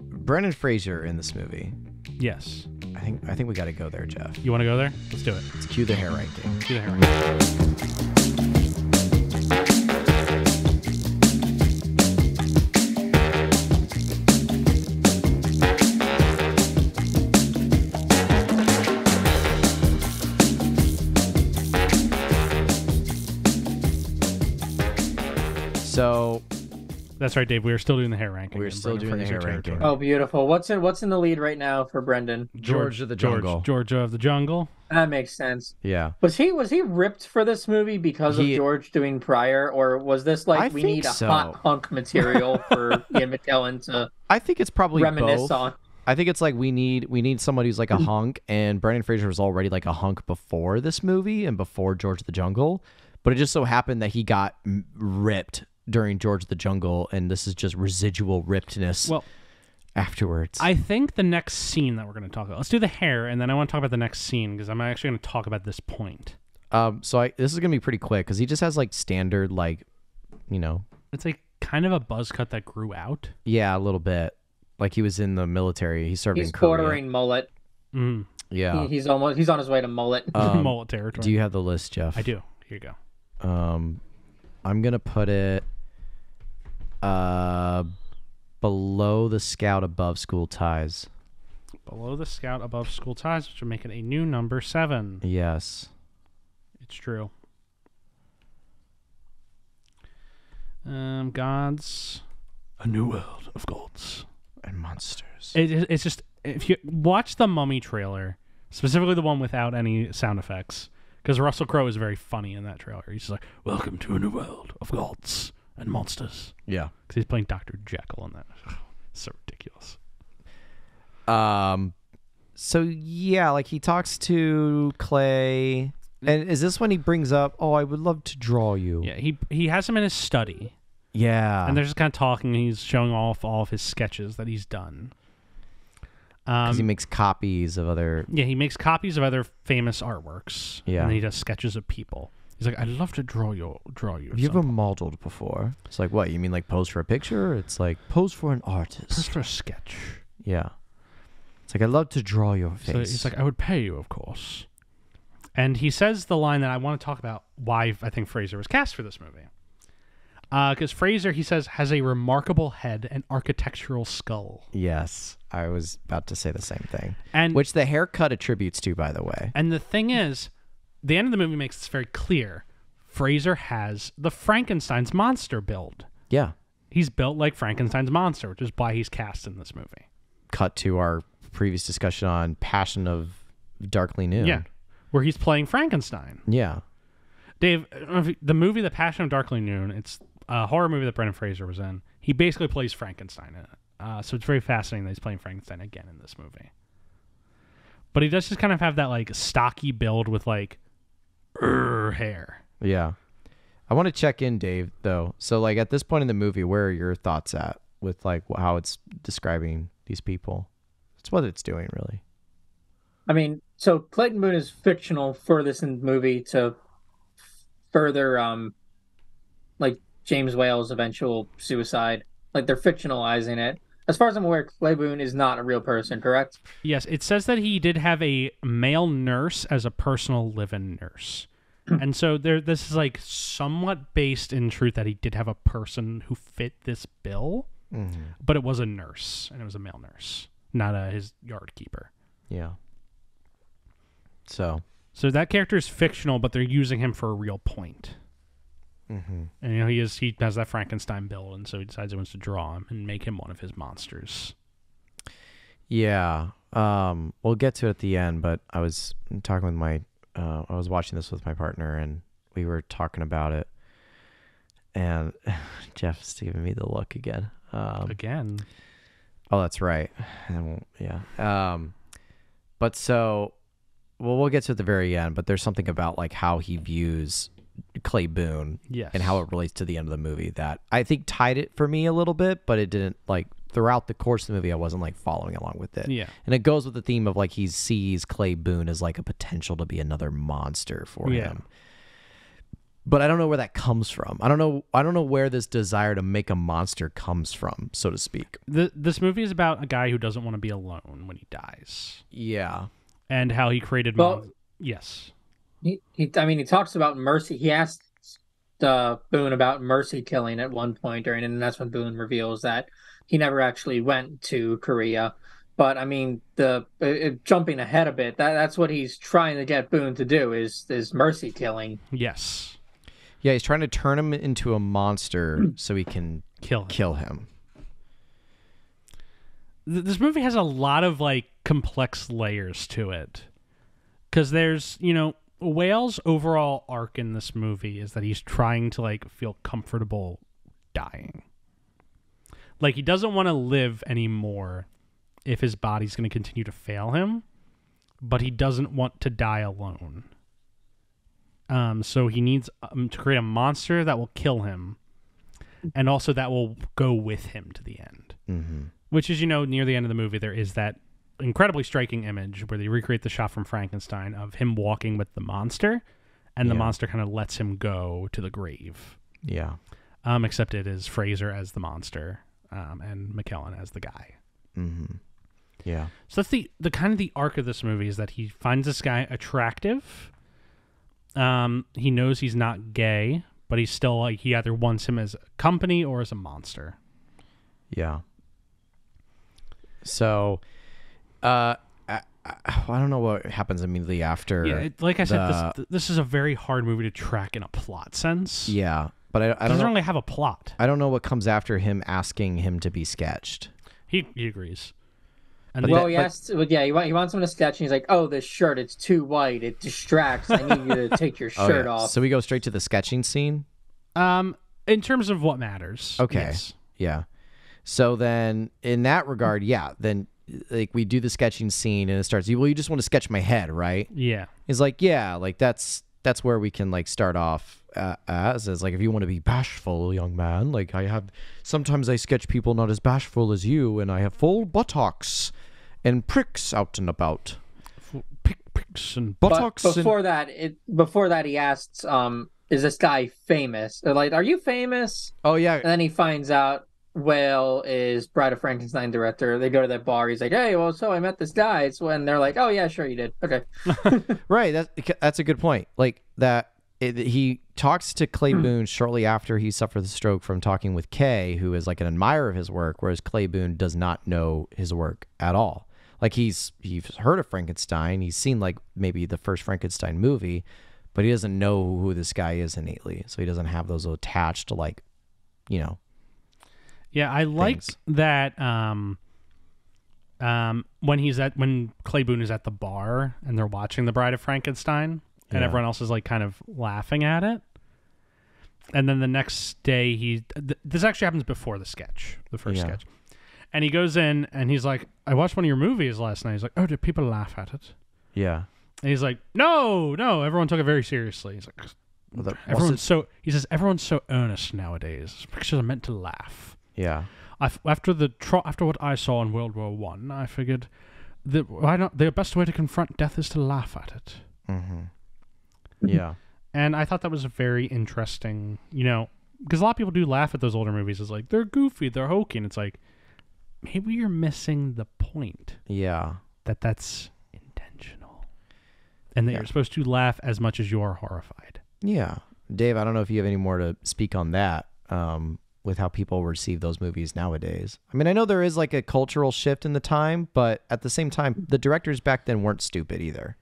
Brendan Fraser in this movie. Yes. I think we got to go there, Jeff. You want to go there? Let's do it. Let's cue the hair ranking. Do the hair ranking. So That's right, Dave. We are still doing the hair ranking. We're in still Brendan doing the Fraser hair ranking. territory. Oh, beautiful. What's in the lead right now for Brendan? George of the Jungle. Georgia of the Jungle. That makes sense. Yeah. Was he ripped for this movie because of He- George doing Prior, or was this like I we think need a so. hot hunk material for Ian McKellen to I think it's probably reminisce both. on? I think it's like we need somebody who's like a hunk, and Brendan Fraser was already like a hunk before this movie and before George of the Jungle, but it just so happened that he got ripped during George of the Jungle, and this is just residual rippedness Well, afterwards. I think the next scene that we're going to talk about. Let's do the hair, and then I want to talk about the next scene because I'm actually going to talk about this point. This is gonna be pretty quick because he just has like standard It's like kind of a buzz cut that grew out. yeah, a little bit. Like he was in the military. He served He's in Korea. bordering mullet. Mm. Yeah. He's on his way to mullet. Mullet territory. Do you have the list, Jeff? I do. Here you go. I'm gonna put it below the Scout, above School Ties. Below the Scout, above School Ties, which would make it a new number 7. Yes. It's true. Gods. A new world of gods. And monsters. It's just, if you watch the Mummy trailer, specifically the one without any sound effects, because Russell Crowe is very funny in that trailer. He's just like, welcome to a new world of gods and monsters. Yeah. Because he's playing Dr. Jekyll in that. So ridiculous. So yeah, like he talks to Clay, and is this when he brings up, "Oh, I would love to draw you"? Yeah, he has him in his study, Yeah. and they're just kind of talking. And he's showing off all of his sketches that he's done. Because he makes copies of other. Yeah, he makes copies of other famous artworks. Yeah. And then he does sketches of people. He's like, I'd love to draw you. Have you ever modeled before? It's like, what? You mean like pose for a picture? Or it's like pose for an artist. Just for a sketch. Yeah. It's like, I'd love to draw your face. So he's like, I would pay you, of course. And he says the line that I want to talk about why I think Fraser was cast for this movie. Because Fraser, he says, has a remarkable head and architectural skull. Yes. I was about to say the same thing. And Which the haircut attributes to, by the way. And the thing is, the end of the movie makes this very clear. Fraser has the Frankenstein's monster build. Yeah. He's built like Frankenstein's monster, which is why he's cast in this movie. Cut to our previous discussion on Passion of Darkly Noon. Yeah, where he's playing Frankenstein. Yeah. Dave, the movie The Passion of Darkly Noon, it's a horror movie that Brendan Fraser was in. He basically plays Frankenstein in it. So it's very fascinating that he's playing Frankenstein again in this movie. But he does just kind of have that like stocky build with like hair. Yeah. I want to check in, Dave, though. So, like, at this point in the movie, where are your thoughts at with, like, how it's describing these people? It's what it's doing, really. I mean, so Clayton Boone is fictional for this movie to further, like James Whale's eventual suicide. Like they're fictionalizing it. As far as I'm aware, Clay Boone is not a real person, correct? Yes, it says that he did have a male nurse as a personal live-in nurse. And so this is like somewhat based in truth that he did have a person who fit this bill, but it was a nurse, and it was a male nurse. not his yard keeper. Yeah. So that character is fictional, but they're using him for a real point. Mm-hmm. And he has that Frankenstein build, and so he decides he wants to draw him and make him one of his monsters. Yeah. We'll get to it at the end, but I was talking with I was watching this with my partner, and we were talking about it, and Jeff's giving me the look again. Again. Oh, that's right. Yeah. But so, we'll get to it at the very end, but there's something about like how he views Clay Boone, yes, and how it relates to the end of the movie that I think tied it for me a little bit, but it didn't, like, throughout the course of the movie I wasn't like following along with it. Yeah. And it goes with the theme of like he sees Clay Boone as like a potential to be another monster for him. But I don't know where that comes from. I don't know where this desire to make a monster comes from, so to speak. This movie is about a guy who doesn't want to be alone when he dies. Yeah. And how he created yes. He talks about mercy. He asked Boone about mercy killing at one point during it, and that's when Boone reveals that he never actually went to Korea. But I mean, jumping ahead a bit, that's what he's trying to get Boone to do is mercy killing. Yes. Yeah, he's trying to turn him into a monster so he can kill him. This movie has a lot of like complex layers to it. Because there's, Whale's overall arc in this movie is that he's trying to like feel comfortable dying. Like he doesn't want to live anymore if his body's going to continue to fail him, but he doesn't want to die alone. So he needs to create a monster that will kill him, and also that will go with him to the end. Mm-hmm. Which is, near the end of the movie, there is that incredibly striking image where they recreate the shot from Frankenstein of him walking with the monster, and the monster kind of lets him go to the grave. Yeah. Except it is Fraser as the monster, and McKellen as the guy. Mm-hmm. Yeah. So that's the kind of the arc of this movie, is that he finds this guy attractive. He knows he's not gay, but he's still like, he either wants him as a company or as a monster. Yeah. So, I don't know what happens immediately after. Yeah, like I said, this is a very hard movie to track in a plot sense. Yeah, but I doesn't really have a plot. I don't know what comes after him asking him to be sketched. He agrees. And he wants him to sketch, and he's like, "Oh, this shirt, it's too white. It distracts. I need you to take your shirt off." So we go straight to the sketching scene? In terms of what matters. Okay. Yes. Yeah. So then, in that regard, then like we do the sketching scene, and it starts. Well, you just want to sketch my head, right? Yeah. It's like, yeah, like that's where we can like start off as like, if you want to be bashful, young man, like sometimes I sketch people not as bashful as you, and I have full buttocks and pricks out and about. Pricks and buttocks. But before that, he asks, "Is this guy famous?" They're like, "Are you famous?" Oh yeah. And then he finds out Whale is Bride of Frankenstein director. They go to that bar. He's like, "Hey, well, so I met this guy." It's when they're like, "Oh yeah, sure you did." Okay. Right. That's a good point. Like that. He talks to Clay Boone shortly after he suffered the stroke from talking with Kay, who is like an admirer of his work, whereas Clay Boone does not know his work at all. Like he's heard of Frankenstein. He's seen like maybe the first Frankenstein movie, but he doesn't know who this guy is innately. So he doesn't have those attached to like, Yeah, I like that when Clay Boone is at the bar and they're watching The Bride of Frankenstein and everyone else is like kind of laughing at it. And then the next day this actually happens before the first sketch. And he goes in and he's like, "I watched one of your movies last night." He's like, "Oh, did people laugh at it?" Yeah. And he's like, No, everyone took it very seriously. He's like, everyone's so earnest nowadays. Pictures are meant to laugh. Yeah. After what I saw in World War One, I figured that the best way to confront death is to laugh at it. Mm-hmm. Yeah. And I thought that was a very interesting, because a lot of people do laugh at those older movies. It's like, they're goofy, they're hokey. And it's like, maybe you're missing the point. Yeah. That's intentional. And that you're supposed to laugh as much as you're horrified. Yeah. Dave, I don't know if you have any more to speak on that. with how people receive those movies nowadays. I mean, I know there is like a cultural shift in the time, but at the same time, the directors back then weren't stupid either.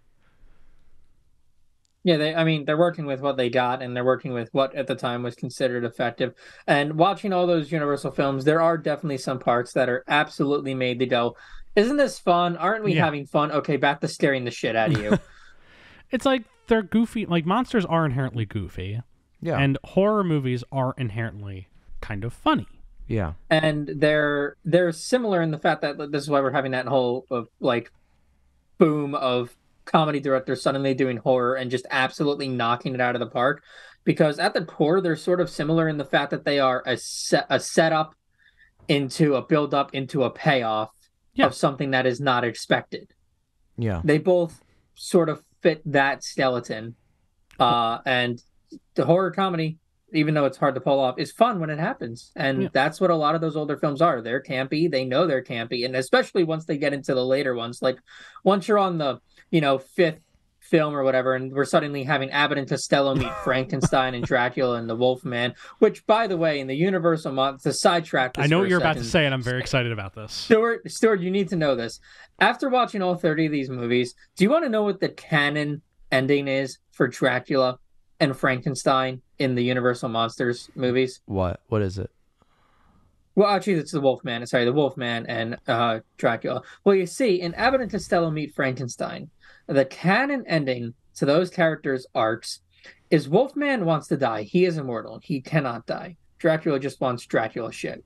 Yeah, they're working with what they got, and they're working with what at the time was considered effective. And watching all those Universal films, there are definitely some parts that are absolutely made to go, isn't this fun? Aren't we having fun? Okay, back to staring the shit out of you. It's like they're goofy. Like, monsters are inherently goofy. Yeah. And horror movies are inherently kind of funny. Yeah. And they're similar in the fact that this is why we're having that whole like boom of comedy directors suddenly doing horror and just absolutely knocking it out of the park, because at the core they're sort of similar in the fact that they are a setup into a build up into a payoff of something that is not expected. Yeah. They both sort of fit that skeleton. And the horror comedy, even though it's hard to pull off, is fun when it happens. And that's what a lot of those older films are. They're campy. They know they're campy. And especially once they get into the later ones, like once you're on the, fifth film or whatever, and we're suddenly having Abbott and Costello meet Frankenstein and Dracula and the Wolfman, which, by the way, in the Universal to sidetrack this I know for what a you're second, about to say, and I'm very excited about this. Stuart, you need to know this. After watching all 30 of these movies, do you want to know what the canon ending is for Dracula and Frankenstein in the Universal Monsters movies? What is it? Well, actually, it's the Wolfman. Sorry, the Wolfman and Dracula. Well, you see, in Abbott and Costello Meet Frankenstein, the canon ending to those characters' arcs is Wolfman wants to die. He is immortal. He cannot die. Dracula just wants Dracula shit.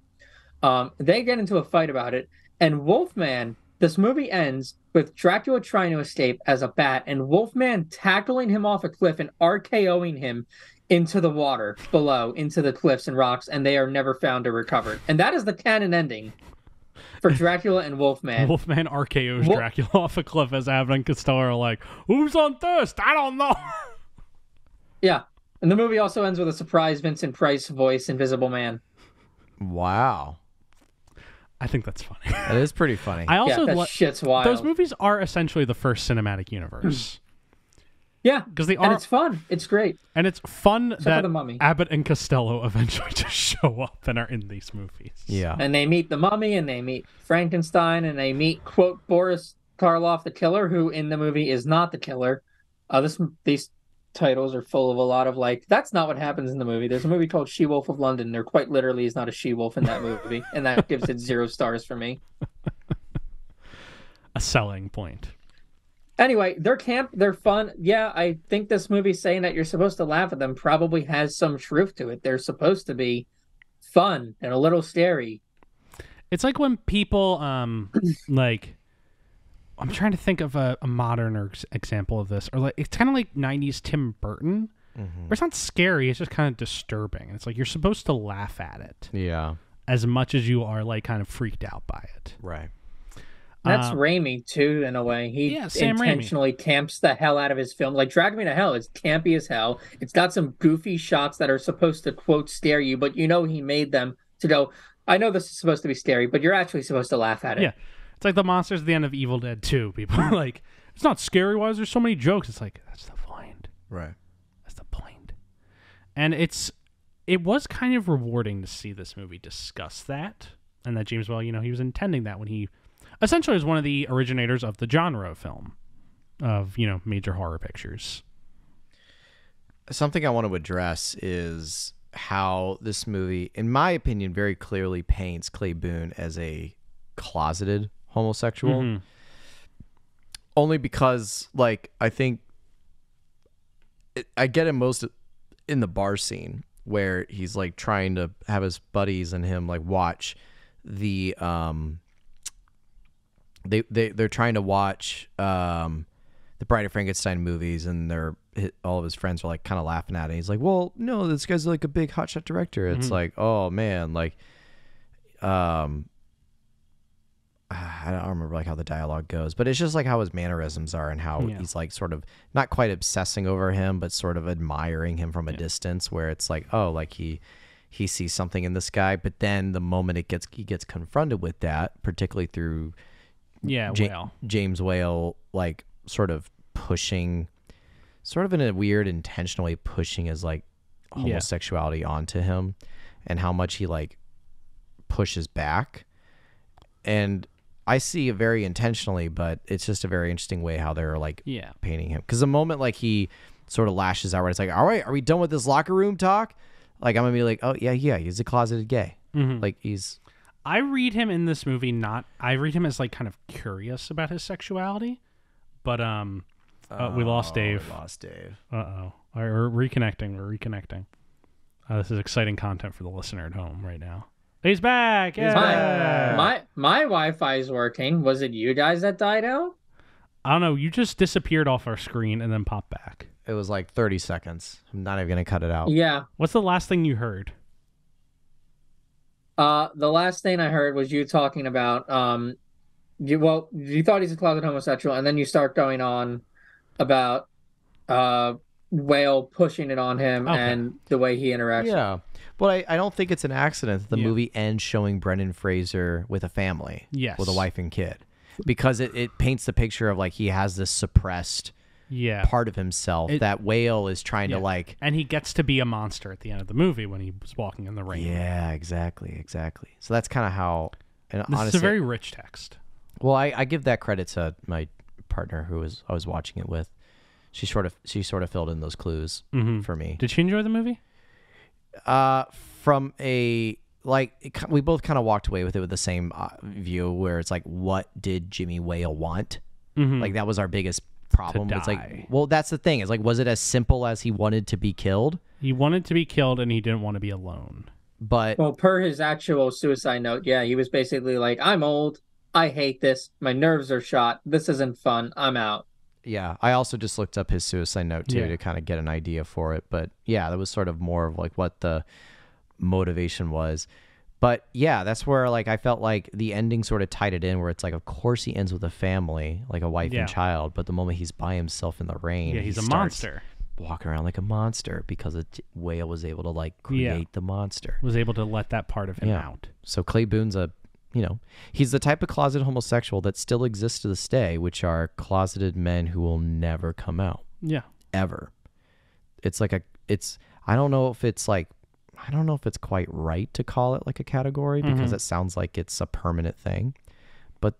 They get into a fight about it, and Wolfman, this movie ends with Dracula trying to escape as a bat, and Wolfman tackling him off a cliff and RKOing him into the water below, into the cliffs and rocks, and they are never found or recovered. And that is the canon ending for Dracula and Wolfman. Wolfman RKO's Dracula off a cliff as Abbott and Costello are like, who's on first? I don't know. Yeah. And the movie also ends with a surprise Vincent Price voice, Invisible Man. Wow. I think that's funny. That is pretty funny. I also that shit's wild. Those movies are essentially the first cinematic universe. Yeah, because they are, and it's fun. It's great, and it's fun that the Mummy. Abbott and Costello eventually just show up and are in these movies. Yeah, and they meet the Mummy, and they meet Frankenstein, and they meet quote Boris Karloff, the killer, who in the movie is not the killer. These titles are full of a lot of like, that's not what happens in the movie. There's a movie called She-Wolf of London. There quite literally is not a she-wolf in that movie, and that gives it 0 stars for me. A selling point. Anyway, they're camp, they're fun. Yeah, I think this movie saying that you're supposed to laugh at them probably has some truth to it. They're supposed to be fun and a little scary. It's like when people, like, I'm trying to think of a modern example of this, or like it's kind of like 90s Tim Burton. Mm-hmm. Where it's not scary, it's just kind of disturbing. It's like you're supposed to laugh at it. Yeah. As much as you are like kind of freaked out by it. Right. That's Raimi too, in a way. He intentionally camps the hell out of his film. Like Drag Me to Hell, it's campy as hell. It's got some goofy shots that are supposed to quote scare you, but he made them to go, I know this is supposed to be scary, but you're actually supposed to laugh at it. Yeah. It's like the monsters at the end of Evil Dead 2. People are like, it's not scary. Why is there so many jokes? It's like, that's the point. Right. That's the point. And it was kind of rewarding to see this movie discuss that, and that James Whale, he was intending that when he essentially was one of the originators of the genre film of, major horror pictures. Something I want to address is how this movie, in my opinion, very clearly paints Clay Boone as a closeted homosexual. Mm-hmm. Only because, like, I think I get it most in the bar scene where he's like trying to have his buddies and him like watch the they're trying to watch the Bride of Frankenstein movies, and all of his friends are like kind of laughing at it. He's like, well, no, this guy's like a big hotshot director. It's Mm-hmm. like, oh man, like I don't remember like how the dialogue goes, but it's just like how his mannerisms are and how he's like sort of not quite obsessing over him, but sort of admiring him from a distance, where it's like, oh, like he sees something in this guy, but then the moment he gets confronted with that, particularly through James Whale, like sort of pushing, sort of in a weird intentional way, pushing his like homosexuality onto him. and how much he like pushes back. And I see it very intentionally, but it's just a very interesting way how they're like painting him. Because the moment like he sort of lashes out, right, it's like, all right, are we done with this locker room talk? Like I'm gonna be like, oh yeah, he's a closeted gay. Like I read him in this movie I read him as like kind of curious about his sexuality, but we lost Dave. We're reconnecting. We're reconnecting. This is exciting content for the listener at home right now. He's back. Yeah. My Wi-Fi is working. Was it you guys that died out? I don't know. You just disappeared off our screen and then popped back. It was like 30 seconds. I'm not even gonna cut it out. Yeah. What's the last thing you heard? The last thing I heard was you talking about you thought he's a closet homosexual, and then you start going on about Whale pushing it on him and the way he interacts. Yeah. But I don't think it's an accident that the movie ends showing Brendan Fraser with a family. Yes. With a wife and kid. Because it paints the picture of like he has this suppressed part of himself that Whale is trying to like. And he gets to be a monster at the end of the movie when he was walking in the rain. Yeah, exactly. So that's kind of how. And this honestly, is a very rich text. Well, I give that credit to my partner I was watching it with. She sort of filled in those clues for me. Did she enjoy the movie? From a we both kind of walked away with it with the same view, where it's like, what did Jimmy Whale want? Like that was our biggest problem. To it's die. like, well, that's the thing. Is like, was it as simple as he wanted to be killed? He wanted to be killed, and he didn't want to be alone. But well, per his actual suicide note, he was basically like, I'm old. I hate this. My nerves are shot. This isn't fun. I'm out. Yeah, I also just looked up his suicide note too to kind of get an idea for it. But yeah, that was sort of more of like what the motivation was. But yeah, that's where like I felt like the ending sort of tied it in, where it's like, of course he ends with a family, like a wife and child, but the moment he's by himself in the rain, he's a monster, walking around like a monster because a Whale was able to like create the monster, was able to let that part of him out. So Clay Boone's he's the type of closet homosexual that still exists to this day, which are closeted men who will never come out. Yeah. Ever. It's like I don't know if it's quite right to call it like a category, because it sounds like it's a permanent thing. But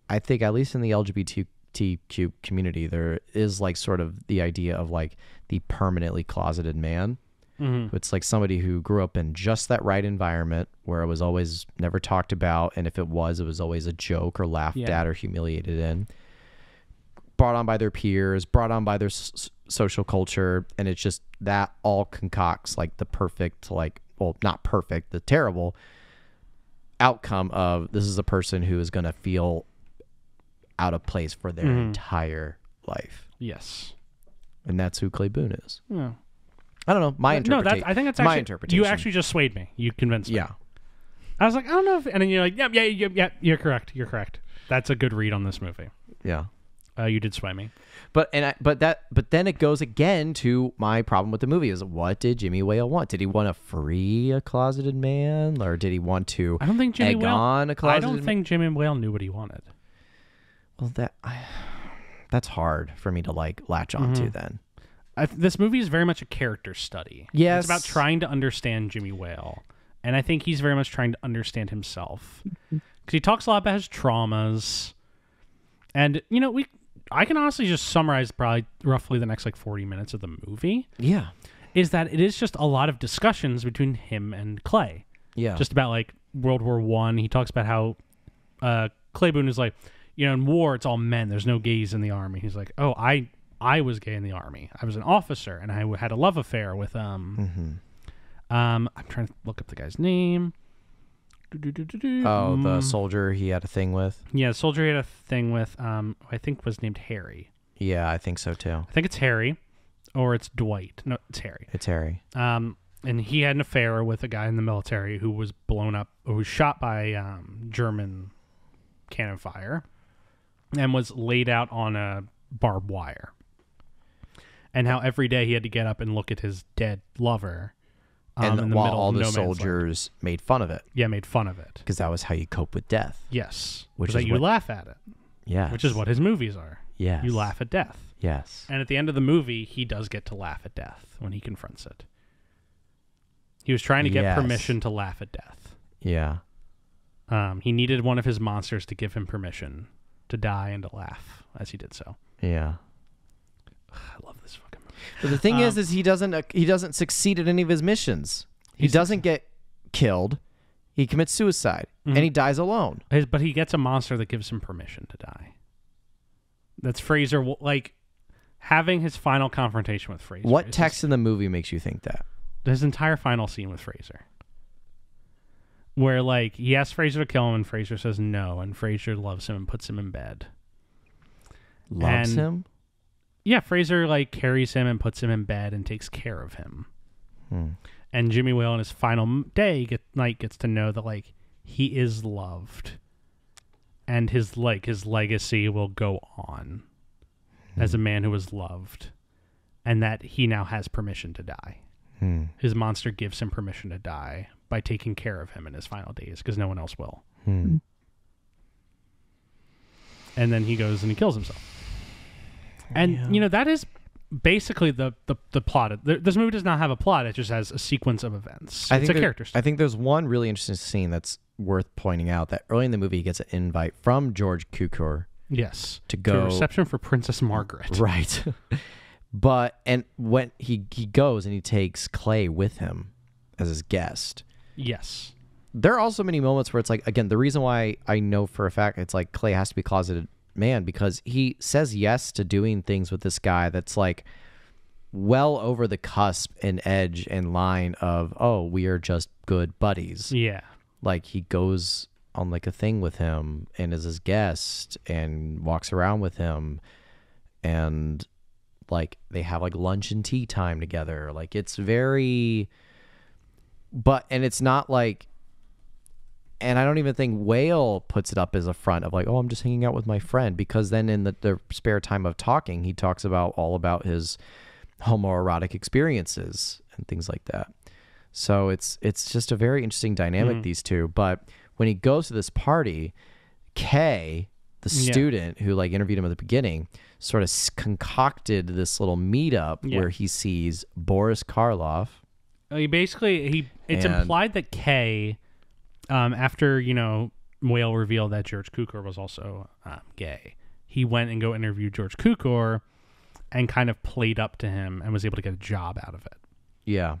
I think at least in the LGBTQ community, there is like sort of the idea of like the permanently closeted man. It's like somebody who grew up in just that right environment where it was always never talked about, and if it was always a joke or laughed at or humiliated in. Brought on by their peers, brought on by their social culture, and it's just that all concocts like the perfect, like, well, not perfect, the terrible outcome of this is a person who is going to feel out of place for their entire life. Yes. And that's who Clay Boone is. Yeah. I don't know. My interpretation. No, I think that's my actually, interpretation. you actually just swayed me. You convinced me. Yeah. I was like, I don't know if, and then you're like, yeah, you're correct. You're correct. That's a good read on this movie. Yeah. You did sway me. But then it goes again to my problem with the movie is, what did Jimmy Whale want? Did he want to free a closeted man, or did he want to I don't think Jimmy Whale, on a closeted I don't think Jimmy Whale knew what he wanted. Well, that's hard for me to like latch onto then. This movie is very much a character study. Yes. It's about trying to understand Jimmy Whale. And I think he's very much trying to understand himself. Because he talks a lot about his traumas. And, I can honestly just summarize probably roughly the next 40 minutes of the movie. Yeah. Is that it is just a lot of discussions between him and Clay. Yeah. Just about World War I. He talks about how Clay Boone is like, in war, it's all men. There's no gays in the army. He's like, oh, I was gay in the army. I was an officer, and I had a love affair with I'm trying to look up the guy's name. Oh, the soldier he had a thing with. Yeah, the soldier he had a thing with. I think was named Harry. Yeah, I think so too. I think it's Harry, or it's Dwight. No, it's Harry. It's Harry. And he had an affair with a guy in the military who was blown up, who was shot by German cannon fire, and was laid out on a barbed wire. And how every day he had to get up and look at his dead lover. And in the while middle all of the no man's land. soldiers made fun of it. Yeah, made fun of it. Because that was how you cope with death. Yes. Which is is that you laugh at it. Yeah. Which is what his movies are. Yes. You laugh at death. Yes. And at the end of the movie, he does get to laugh at death when he confronts it. He was trying to get Yes. permission to laugh at death. Yeah. He needed one of his monsters to give him permission to die and to laugh as he did so. Yeah. I love this fucking movie. But the thing is he doesn't succeed at any of his missions. He doesn't get killed. He commits suicide, and he dies alone. But he gets a monster that gives him permission to die. That's Fraser, like, having his final confrontation with Fraser. What text in the movie makes you think that? His entire final scene with Fraser. Where, like, he asks Fraser to kill him, and Fraser says no, and Fraser loves him and puts him in bed. Loves him? Yeah, Fraser, like, carries him and puts him in bed and takes care of him. And Jimmy Whale in his final day gets to know that, like, he is loved. And his legacy will go on as a man who is loved. And that he now has permission to die. His monster gives him permission to die by taking care of him in his final days, because no one else will. And then he goes and he kills himself. And, you know, that is basically the plot. This movie does not have a plot. It just has a sequence of events. It's a character story. I think there's one really interesting scene that's worth pointing out, that early in the movie he gets an invite from George Cukor. Yes. To go. To a reception for Princess Margaret. Right. And when he goes and he takes Clay with him as his guest. Yes. There are also many moments where it's like, again, the reason why I know for a fact it's like Clay has to be a closeted man, because he says yes to doing things with this guy that's like well over the cusp and edge and line of, oh, we are just good buddies. Yeah. Like, he goes on like a thing with him and is his guest and walks around with him, and like they have like lunch and tea time together. Like, it's very, and it's not like, and I don't even think Whale puts it up as a front of like, oh, I'm just hanging out with my friend, because then in the spare time of talking, he talks all about his homoerotic experiences and things like that. So it's just a very interesting dynamic, these two. But when he goes to this party, Kay, the student who like interviewed him at the beginning, sort of concocted this little meetup where he sees Boris Karloff. It's implied that Kay, after, you know, Whale revealed that George Cukor was also gay, he went and go interview George Cukor and kind of played up to him and was able to get a job out of it. Yeah.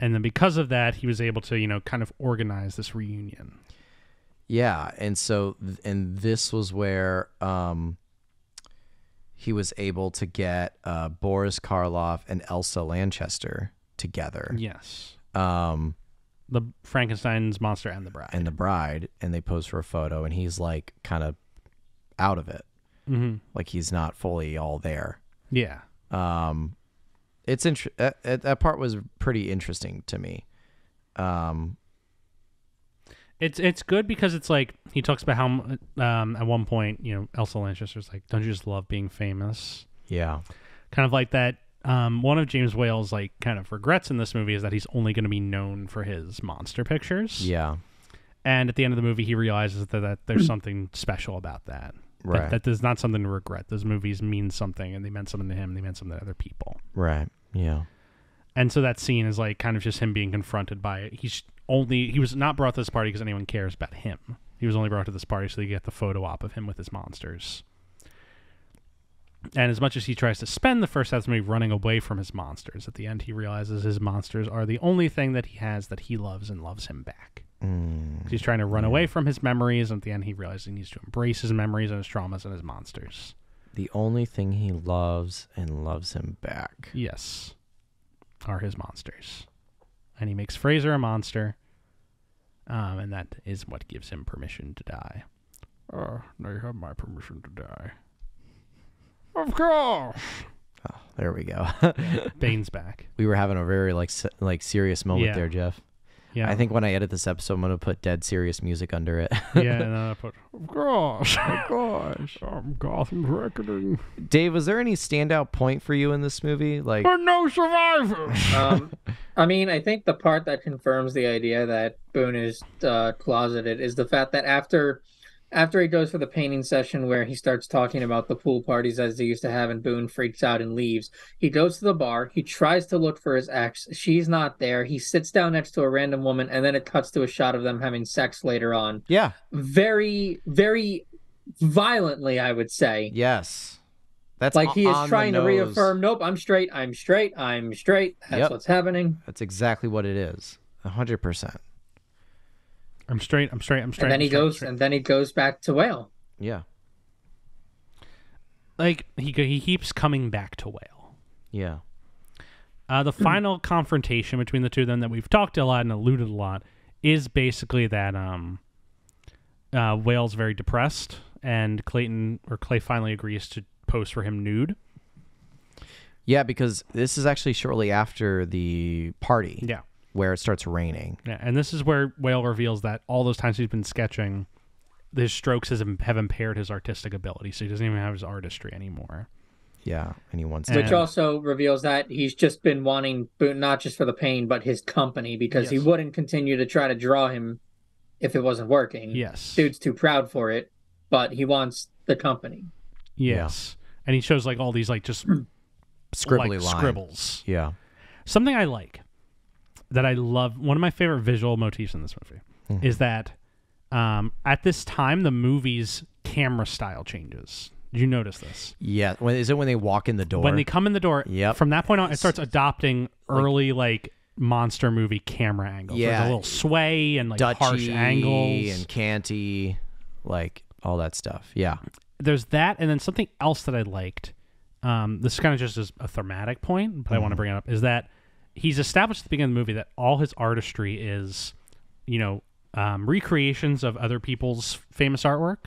And then because of that, he was able to, you know, kind of organize this reunion. Yeah, and so this was where he was able to get Boris Karloff and Elsa Lanchester together. Yes. The Frankenstein's monster and the bride. And they pose for a photo, and he's like kind of out of it. Like, he's not fully all there. Yeah. It's that part was pretty interesting to me. It's good because it's like he talks about how at one point, you know, Elsa Lanchester's like, don't you just love being famous? Yeah. Kind of like that. One of James Whale's like kind of regrets in this movie is that he's only going to be known for his monster pictures. Yeah. And at the end of the movie, he realizes that there's something special about that. Right. That there's not something to regret. Those movies mean something, and they meant something to him, and they meant something to other people. Right. Yeah. And so that scene is like kind of just him being confronted by it. He was not brought to this party because anyone cares about him. He was only brought to this party so they get the photo op of him with his monsters. And as much as he tries to spend the first half of the movie running away from his monsters, at the end he realizes his monsters are the only thing that he has that he loves and loves him back. He's trying to run away from his memories, and at the end he realizes he needs to embrace his memories and his traumas and his monsters. The only thing he loves and loves him back. Yes. Are his monsters. And he makes Fraser a monster, and that is what gives him permission to die. Now you have my permission to die. Of course. Oh, there we go. Bane's back. We were having a very serious moment there, Jeff. Yeah. I think when I edit this episode, I'm going to put dead serious music under it. Yeah, and then I put, of course. Of course. Gotham's reckoning. Dave, was there any standout point for you in this movie? Like, but no survivors. I mean, I think the part that confirms the idea that Boone is closeted is the fact that after after he goes for the painting session where he starts talking about the pool parties as they used to have, and Boone freaks out and leaves. He goes to the bar. He tries to look for his ex. She's not there. He sits down next to a random woman, and then it cuts to a shot of them having sex later on. Yeah. Very, very violently, I would say. Yes. That's Like he is on the trying to nose. reaffirm, nope, I'm straight, I'm straight, I'm straight. That's Yep. what's happening. That's exactly what it is. 100%. I'm straight. I'm straight. I'm straight. And then I'm he straight, goes, straight. and then he goes back to Whale. Yeah. Like he keeps coming back to Whale. Yeah. The final confrontation between the two of them that we've talked a lot and alluded a lot is basically that Whale's very depressed, and Clay finally agrees to pose for him nude. Yeah, because this is actually shortly after the party. Yeah. Where it starts raining. Yeah, and this is where Whale reveals that all those times he's been sketching, his strokes have impaired his artistic ability, so he doesn't even have his artistry anymore. Yeah, and he wants Which to. also reveals that he's just been wanting Boone not just for the pain, but his company, because he Yes. wouldn't continue to try to draw him if it wasn't working. Yes. Dude's too proud for it, but he wants the company. Yes. And he shows like all these like just Scribbly like line. scribbles. Yeah. Something I like that I love, one of my favorite visual motifs in this movie is that at this time the movie's camera style changes. Did you notice this? Yeah. Is it when they walk in the door? When they come in the door, Yep. from that point on, it starts adopting early like monster movie camera angles. Yeah. There's a little sway and like Dutchy harsh angles. and canty, like all that stuff. Yeah. There's that, and then something else that I liked. This is kind of just as a thematic point, but I want to bring it up, is that he's established at the beginning of the movie that all his artistry is, recreations of other people's famous artwork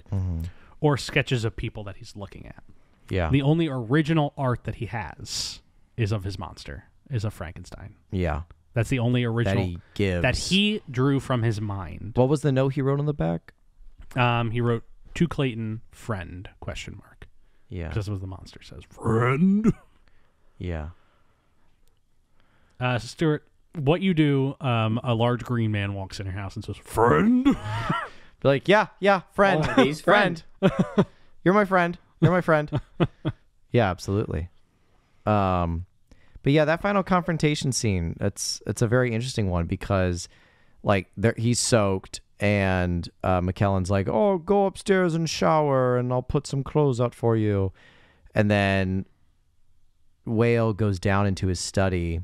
or sketches of people that he's looking at. Yeah. The only original art that he has is of his monster, is of Frankenstein. Yeah. That's the only That original he gives. that he drew from his mind. What was the note he wrote on the back? He wrote, "To Clayton, friend, question mark." Yeah. Because that's what the monster says. Friend. Yeah. Stuart, what you do, a large green man walks in your house and says, "Friend." Be like, yeah, friend. Oh, he's friend. You're my friend. You're my friend. Yeah, absolutely. But yeah, that final confrontation scene, it's a very interesting one because like he's soaked and McKellen's like, "Oh, go upstairs and shower and I'll put some clothes out for you." And then Whale goes down into his study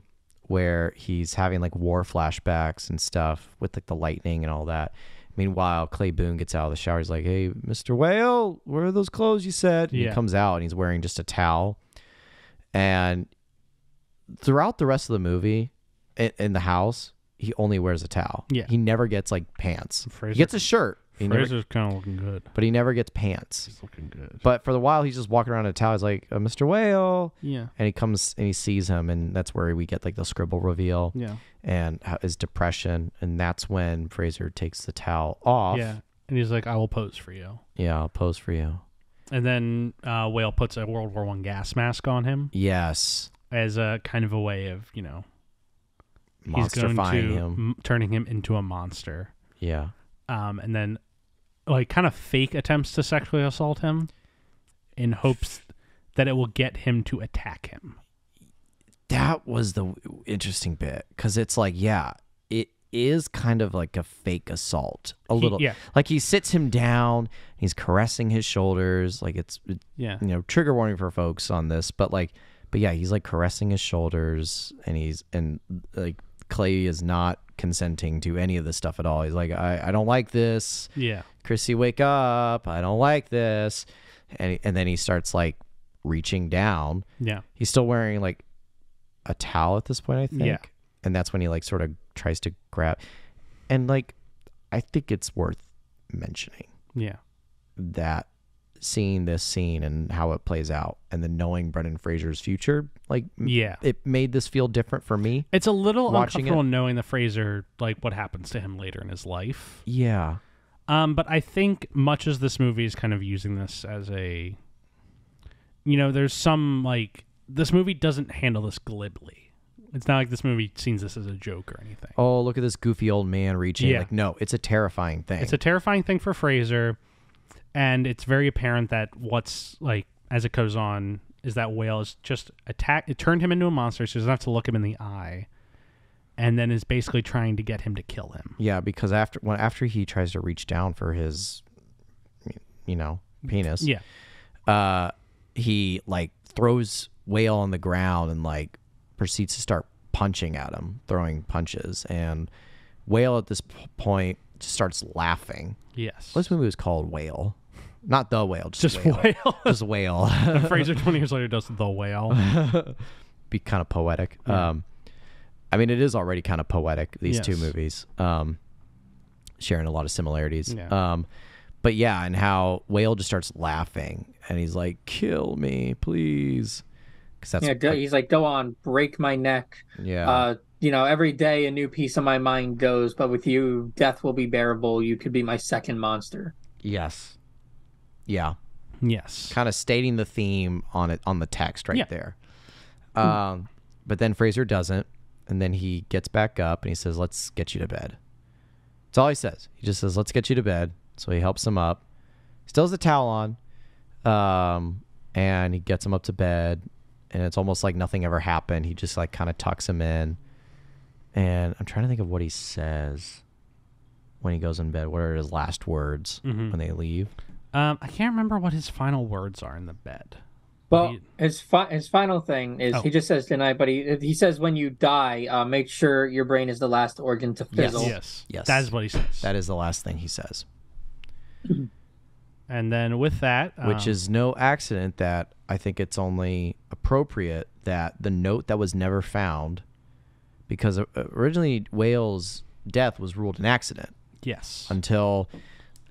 where he's having like war flashbacks and stuff with like the lightning and all that. Meanwhile, Clay Boone gets out of the shower. He's like, "Hey, Mr. Whale, where are those clothes you said?" And Yeah. he comes out and he's wearing just a towel. And throughout the rest of the movie, in the house, he only wears a towel. Yeah. He never gets like pants. Fraser- He gets a shirt. Fraser's kind of looking good. But he never gets pants. He's looking good. But for the while, he's just walking around in a towel. He's like, "Mr. Whale." Yeah. And he comes and he sees him. And that's where we get like the scribble reveal Yeah. and his depression. And that's when Fraser takes the towel off. Yeah. And he's like, "I will pose for you." Yeah, I'll pose for you. And then Whale puts a World War I gas mask on him Yes. as a kind of a way of, he's going Monsterifying to him. turning him into a monster. Yeah. And then like kind of fake attempts to sexually assault him in hopes that it will get him to attack him. That was the interesting bit because it's like, yeah, it is kind of like a fake assault. Little. yeah. Like he sits him down, he's caressing his shoulders. Like it's, Yeah. trigger warning for folks on this, but yeah, he's like caressing his shoulders and like Clay is not consenting to any of this stuff at all. He's like, I don't like this. Yeah. Chrissy, wake up. I don't like this. And then he starts like reaching down. Yeah. He's still wearing like a towel at this point, I think. Yeah. And that's when he like sort of tries to grab. And like, I think it's worth mentioning Yeah. that seeing this scene and how it plays out and then knowing Brendan Fraser's future, like, Yeah. it made this feel different for me. It's a little Watching uncomfortable knowing the Fraser, like what happens to him later in his life. Yeah. But I think much as this movie is kind of using this as a, there's some like, this movie doesn't handle this glibly. It's not like this movie sees this as a joke or anything. Oh, look at this goofy old man reaching. Yeah. Like, no, it's a terrifying thing. It's a terrifying thing for Fraser. And it's very apparent that what's like as it goes on is that Whale is just attacked. It turned him into a monster, so he doesn't have to look him in the eye, and then is basically trying to get him to kill him. Yeah, because after he tries to reach down for his, penis. Yeah. He like throws Whale on the ground and like proceeds to start punching at him, throwing punches, and Whale at this point just starts laughing. Yes. This movie was called Whale. Not The Whale, just Whale. Just Whale. And Fraser 20 years later does The Whale. Be kind of poetic. Yeah. I mean, it is already kind of poetic, these two Yes. movies, sharing a lot of similarities. Yeah. But yeah, and how Whale just starts laughing, and he's like, "Kill me, please," because that's he's like, go on, break my neck. yeah, Every day a new piece of my mind goes, but with you, death will be bearable. You could be my second monster. yes, yeah, Yes. kind of stating the theme on the text right Yeah. there. But then Fraser doesn't, and then he gets back up and he says, "Let's get you to bed." That's all he says. He just says, "Let's get you to bed." So he helps him up. Still has the towel on, and he gets him up to bed, and it's almost like nothing ever happened. He just like kind of tucks him in, and I'm trying to think of what he says when he goes in bed. What are his last words when they leave? I can't remember what his final words are in the bed. Well, his final thing is he just says tonight, but he says when you die, make sure your brain is the last organ to fizzle. Yes. Yes. That is what he says. That is the last thing he says. And then with that... Which is no accident that I think it's only appropriate that the note that was never found, because originally Whale's death was ruled an accident Yes. until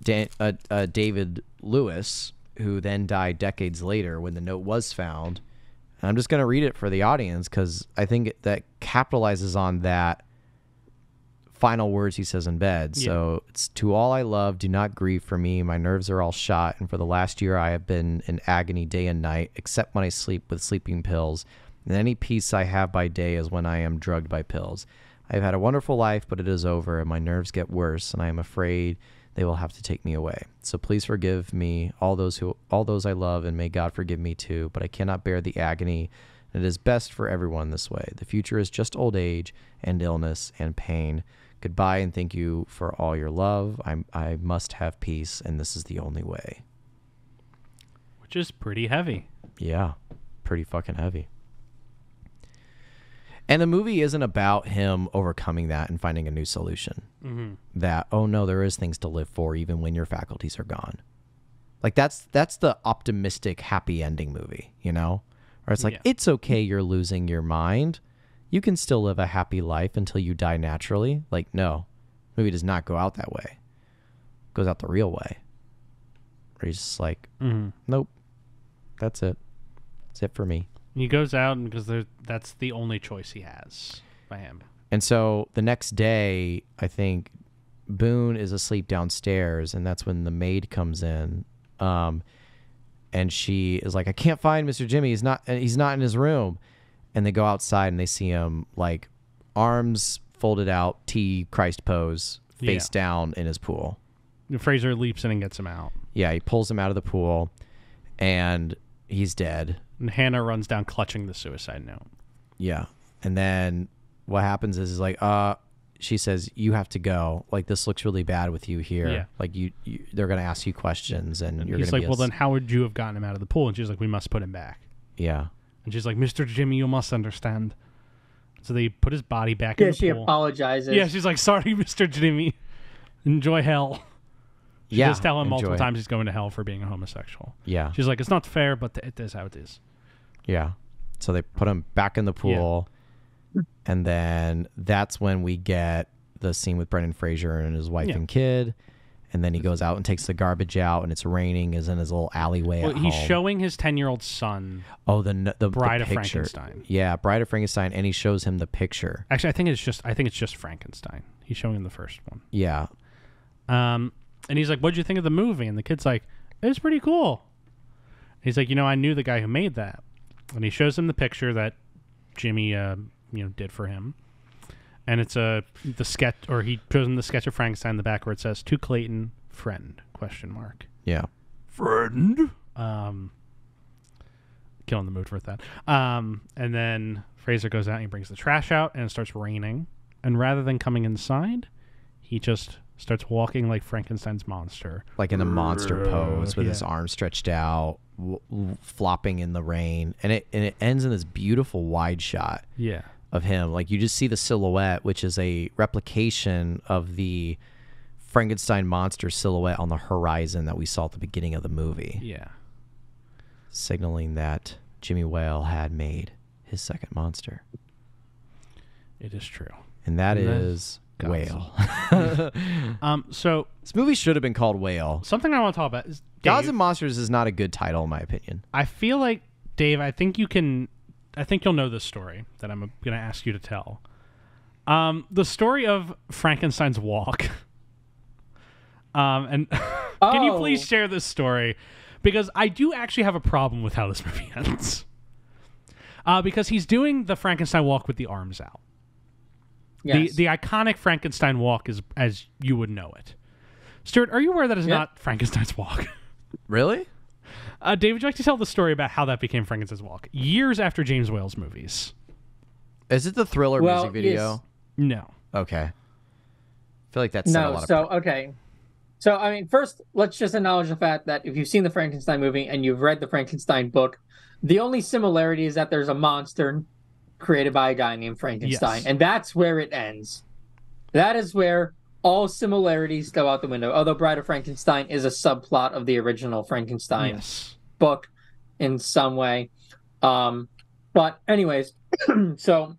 David Lewis, who then died decades later when the note was found. And I'm just going to read it for the audience because I think that capitalizes on that final words he says in bed. Yeah. So it's, "To all I love, do not grieve for me. My nerves are all shot, and for the last year I have been in agony day and night, except when I sleep with sleeping pills. And any peace I have by day is when I am drugged by pills. I have had a wonderful life, but it is over, and my nerves get worse, and I am afraid they will have to take me away. So please forgive me, all those I love, and may God forgive me too. But I cannot bear the agony, and it is best for everyone this way. The future is just old age and illness and pain. Goodbye, and thank you for all your love. I must have peace, and this is the only way." Which is pretty heavy. Yeah, pretty fucking heavy. And the movie isn't about him overcoming that and finding a new solution. Mm-hmm. That, oh no, there is things to live for even when your faculties are gone. Like that's the optimistic, happy ending movie, Or it's like, it's okay you're losing your mind. You can still live a happy life until you die naturally. Like, no, the movie does not go out that way. It goes out the real way. Where he's just like, nope, that's it. That's it for me. He goes out because that's the only choice he has by him. And so the next day, I think Boone is asleep downstairs, and that's when the maid comes in. And she is like, "I can't find Mr. Jimmy. He's not in his room." And they go outside and they see him like arms folded out, T Christ pose, face down in his pool. Fraser leaps in and gets him out. Yeah, he pulls him out of the pool, and he's dead. And Hannah runs down clutching the suicide note. Yeah. And then what happens is like, she says, "You have to go. Like, this looks really bad with you here. Yeah. Like, they're going to ask you questions, and you're going he's to like, be..." "Well, then how would you have gotten him out of the pool?" And she's like, "We must put him back." Yeah. And she's like, "Mr. Jimmy, you must understand." So they put his body back in the she pool. apologizes. Yeah, she's like, "Sorry, Mr. Jimmy. Enjoy hell." She does tell him multiple times he's going to hell for being a homosexual. Yeah. She's like, "It's not fair, but it is how it is." Yeah. So they put him back in the pool. Yeah. And then that's when we get the scene with Brendan Fraser and his wife and kid. And then he goes out and takes the garbage out, and it's raining, is in his little alleyway at he's home. showing his 10-year-old son. Oh, the Bride of picture. Frankenstein. Yeah, Bride of Frankenstein, and he shows him the picture. Actually, I think it's just Frankenstein. He's showing him the first one. Yeah. And he's like, "What'd you think of the movie?" And the kid's like, "It was pretty cool." He's like, "I knew the guy who made that." And he shows him the picture that Jimmy did for him. And it's the sketch, or he shows him the sketch of Frankenstein in the back where it says, "To Clayton, friend," ? Question mark. Yeah. Friend. Killing the mood for that. And then Fraser goes out and he brings the trash out and it starts raining. And rather than coming inside, he just starts walking like Frankenstein's monster. Like in a monster pose with his arms stretched out, flopping in the rain. And it ends in this beautiful wide shot of him. Like you just see the silhouette, which is a replication of the Frankenstein monster silhouette on the horizon that we saw at the beginning of the movie. Yeah. Signaling that Jimmy Whale had made his second monster. It is true. And that is Whale. So this movie should have been called Whale. Something I want to talk about is Dave. Gods and Monsters is not a good title in my opinion. I feel like, Dave, I think you'll know this story that I'm going to ask you to tell. The story of Frankenstein's walk. And can you please share this story? Because I do actually have a problem with how this movie ends. Because he's doing the Frankenstein walk with the arms out. Yes. The iconic Frankenstein walk is as you would know it. Stuart, are you aware that is not Frankenstein's walk? Really? Dave, would you like to tell the story about how that became Frankenstein's walk? Years after James Whale's movies. Is it the Thriller music video? Yes. No. Okay. I feel like that's okay. So, I mean, first, let's just acknowledge the fact that if you've seen the Frankenstein movie and you've read the Frankenstein book, the only similarity is that there's a monster created by a guy named Frankenstein. Yes. And that's where it ends. That is where all similarities go out the window. Although Bride of Frankenstein is a subplot of the original Frankenstein book in some way. But anyways, so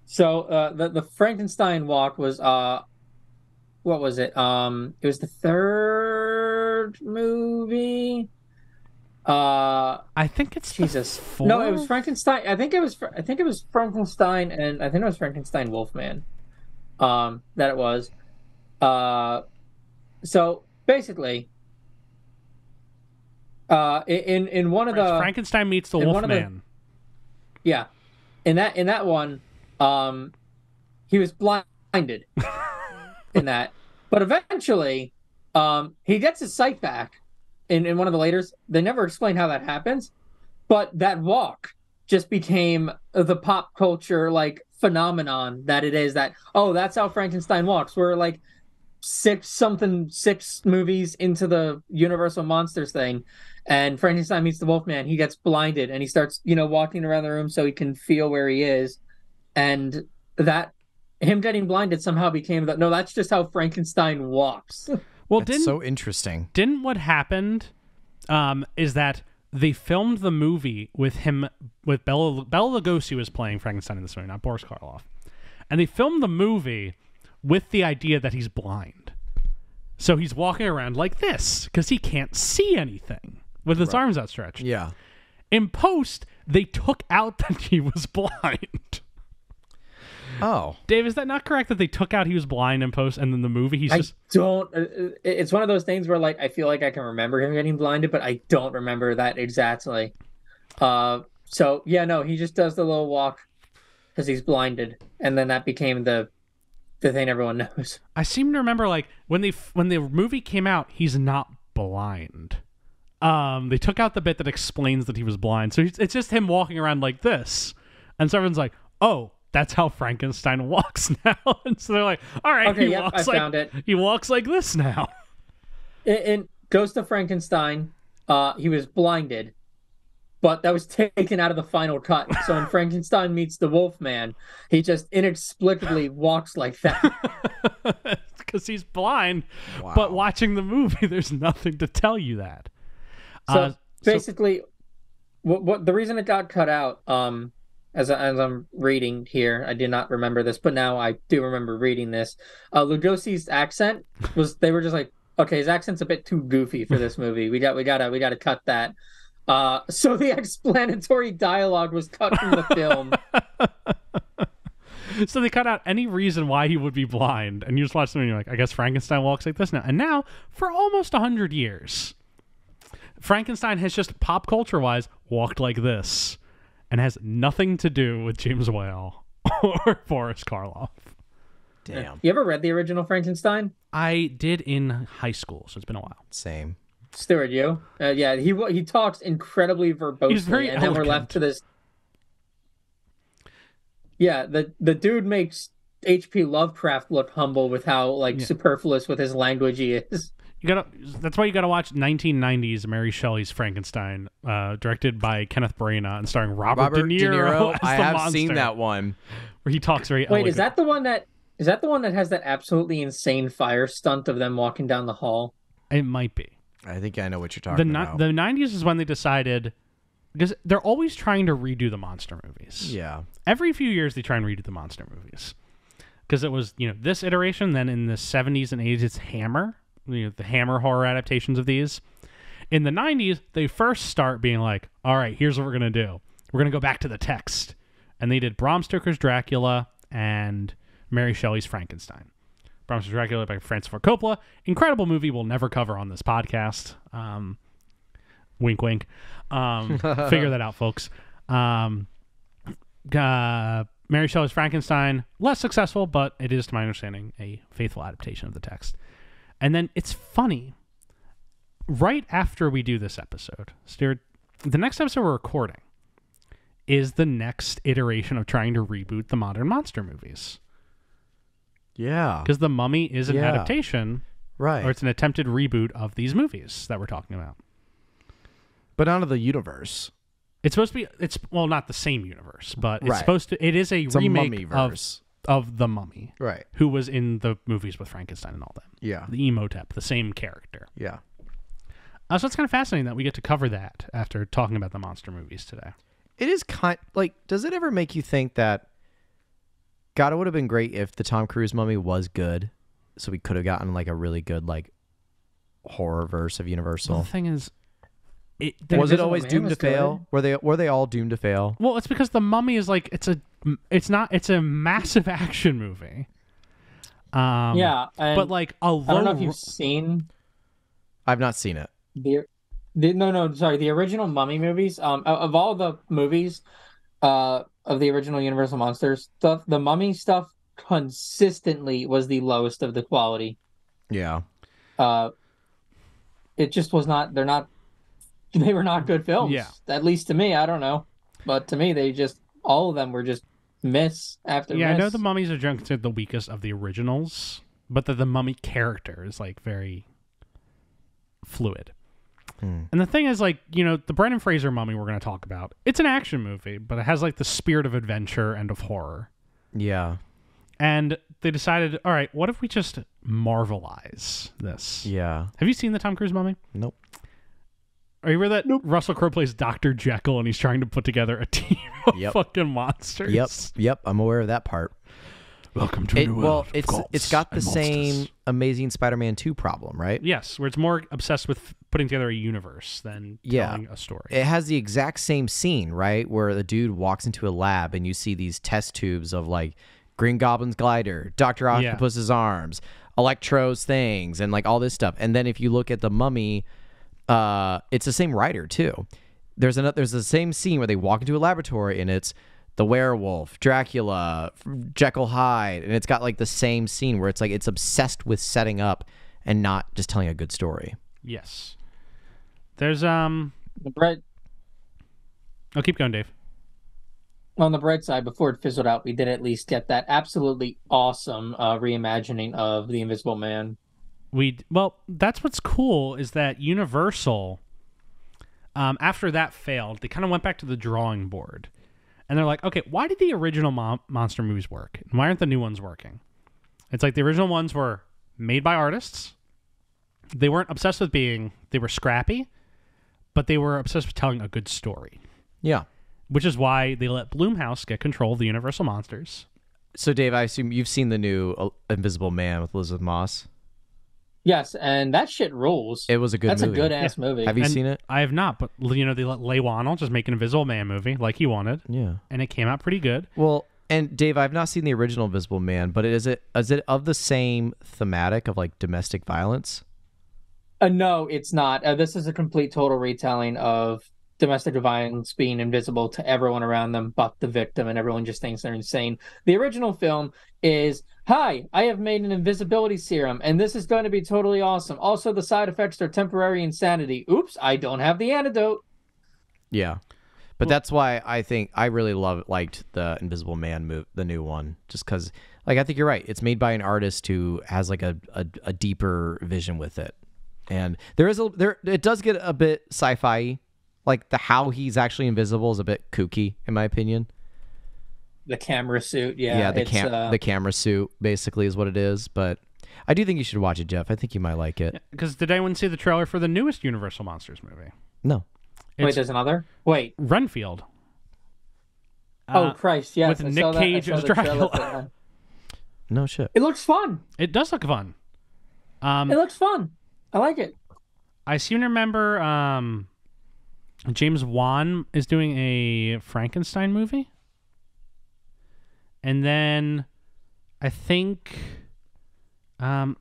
the Frankenstein walk was... what was it? It was the third movie. I think it's Jesus. the No, it was Frankenstein. I think it was Frankenstein, and I think it was Frankenstein Wolfman. That it was. So basically, in one of the Frankenstein meets the Wolfman. In that one, he was blinded. In that, but eventually he gets his sight back in one of the laters. They never explain how that happens, but that walk just became the pop culture like phenomenon that it is. That that's how Frankenstein walks. We're like six movies into the Universal Monsters thing, and Frankenstein meets the Wolfman. He gets blinded and he starts walking around the room so he can feel where he is, and that him getting blinded somehow became that's just how Frankenstein walks. Well, that's so interesting. Didn't what happened is that they filmed the movie with Bela Lugosi was playing Frankenstein in this movie, not Boris Karloff. And they filmed the movie with the idea that he's blind. So he's walking around like this because he can't see anything with his arms outstretched. Yeah. In post, they took out that he was blind. Oh, Dave, is that not correct that they took out he was blind in post, and then the movie it's one of those things where like I feel like I can remember him getting blinded, but I don't remember that exactly. So yeah, no, he just does the little walk because he's blinded, and then that became the thing everyone knows. I seem to remember like when the movie came out, he's not blind. They took out the bit that explains that he was blind, so it's just him walking around like this, and so everyone's like, oh, that's how Frankenstein walks now. And so they're like, all right, okay, I found it. He walks like this now. In Ghost of Frankenstein, he was blinded, but that was taken out of the final cut. So when Frankenstein meets the Wolfman, he just inexplicably walks like that. Because he's blind, but watching the movie, there's nothing to tell you that. So basically, what the reason it got cut out, as I'm reading here, I did not remember this, but now I do remember reading this. Lugosi's accent they were just like, okay, his accent's a bit too goofy for this movie. We gotta cut that. So the explanatory dialogue was cut from the film. So they cut out any reason why he would be blind, and you just watch them and you're like, I guess Frankenstein walks like this now. And now, for almost 100 years, Frankenstein has just pop culture wise walked like this. And has nothing to do with James Whale or Boris Karloff. Damn. You ever read the original Frankenstein? I did in high school, so it's been a while. Same. Stuart, you? Yeah, he talks incredibly verbosely, He's very and then we're left eloquent. to this. Yeah, the dude makes H.P. Lovecraft look humble with how like superfluous with his language he is. That's why you gotta watch 1990s Mary Shelley's Frankenstein, directed by Kenneth Branagh and starring Robert De Niro as I the have monster, seen that one. where he talks very Wait, elegant. is that the one that has that absolutely insane fire stunt of them walking down the hall? It might be. I think I know what you're talking about. The 90s is when they decided, because they're always trying to redo the monster movies. Yeah. Every few years they try and redo the monster movies, because it was this iteration. Then in the 70s and 80s it's Hammer, the Hammer horror adaptations of these. In the 90s they first start being like, all right, here's what we're gonna do. We're gonna go back to the text, and they did Bram Stoker's Dracula and Mary Shelley's Frankenstein. Bram Stoker's Dracula by Francis Ford Coppola, incredible movie we'll never cover on this podcast. Wink, wink. Figure that out, folks. Mary Shelley's Frankenstein, less successful, but it is, to my understanding, a faithful adaptation of the text. And then it's funny. Right after we do this episode, Stuart, the next episode we're recording is the next iteration of trying to reboot the modern monster movies. Yeah. Because The Mummy is an adaptation, Right. or it's an attempted reboot of these movies that we're talking about. But out of the universe. It's supposed to be, not the same universe, but it's Right. supposed to, it is a It's a remake Mummy-verse. of The Mummy, Right. who was in the movies with Frankenstein and all that. Yeah. The Emotep, the same character. Yeah. So it's kind of fascinating that we get to cover that after talking about the monster movies today. It is does it ever make you think that, God, it would have been great if the Tom Cruise Mummy was good, so we could have gotten like a really good like horror verse of Universal. Well, the thing is, Was it Invisible always Man doomed to was good. fail? Were they all doomed to fail? well, it's because The Mummy is like, it's a massive action movie. Yeah, and But like a low, I don't know if you've seen I've not seen it. the original Mummy movies. Of all the movies, of the original Universal Monsters stuff, the Mummy stuff consistently was the lowest of the quality. Yeah. It just was not. They were not good films. Yeah. At least to me, I don't know, but to me, all of them were just miss after yeah, miss. I know the Mummies are considered the weakest of the originals, but the Mummy character is like very fluid. And the thing is, like, the Brendan Fraser Mummy we're going to talk about, it's an action movie, but it has like the spirit of adventure and of horror. Yeah. And they decided, all right, what if we just Marvelize this? Yeah. Have you seen the Tom Cruise Mummy? Nope. Are you aware that Russell Crowe plays Dr. Jekyll and he's trying to put together a team of fucking monsters? Yep. I'm aware of that part. Welcome to a new world. It's got the same Amazing Spider-Man 2 problem, right? Yes, where it's more obsessed with putting together a universe than telling a story. It has the exact same scene, right? Where the dude walks into a lab and you see these test tubes of like Green Goblin's glider, Dr. Octopus's arms, Electro's things, and like all this stuff. And then if you look at the Mummy, it's the same writer too. There's the same scene where they walk into a laboratory and it's the werewolf, Dracula, Jekyll Hyde, and it's got like the same scene where it's like it's obsessed with setting up and not just telling a good story. Yes. There's The bright Oh, keep going, Dave. on the bright side, before it fizzled out, we did at least get that absolutely awesome reimagining of the Invisible Man. Well, that's what's cool is that Universal, after that failed, they kind of went back to the drawing board. And they're like, okay, why did the original monster movies work? And why aren't the new ones working? It's like the original ones were made by artists. They weren't obsessed with they were scrappy, but they were obsessed with telling a good story. Yeah. Which is why they let Blumhouse get control of the Universal Monsters. So, Dave, I assume you've seen the new Invisible Man with Elizabeth Moss. Yes, and that shit rules. It was a good That's movie. a good ass movie. Have you And seen it? I have not, but they let Leigh Whannell just make an Invisible Man movie like he wanted. Yeah. And it came out pretty good. Well, and Dave, I've not seen the original Invisible Man, but is it of the same thematic of like domestic violence? No, it's not. This is a complete total retelling of domestic violence being invisible to everyone around them but the victim, and everyone just thinks they're insane. The original film is Hi, I have made an invisibility serum, and this is going to be totally awesome. Also, the side effects are temporary insanity. Oops, I don't have the antidote. Yeah. But that's why I think I really liked the Invisible Man move, the new one, just because, like, I think you're right. It's made by an artist who has like a deeper vision with it, and it does get a bit sci-fi, like how he's actually invisible is a bit kooky in my opinion. The camera suit, yeah. Yeah, the camera suit basically is what it is. But I do think you should watch it, Jeff. I think you might like it. Because did anyone see the trailer for the newest Universal Monsters movie? No. Wait, there's another? Wait. Renfield. Oh, Christ, yes. With Nick Cage as Dracula. No shit. It looks fun. It does look fun. It looks fun. I like it. I seem to remember James Wan is doing a Frankenstein movie. And then I think I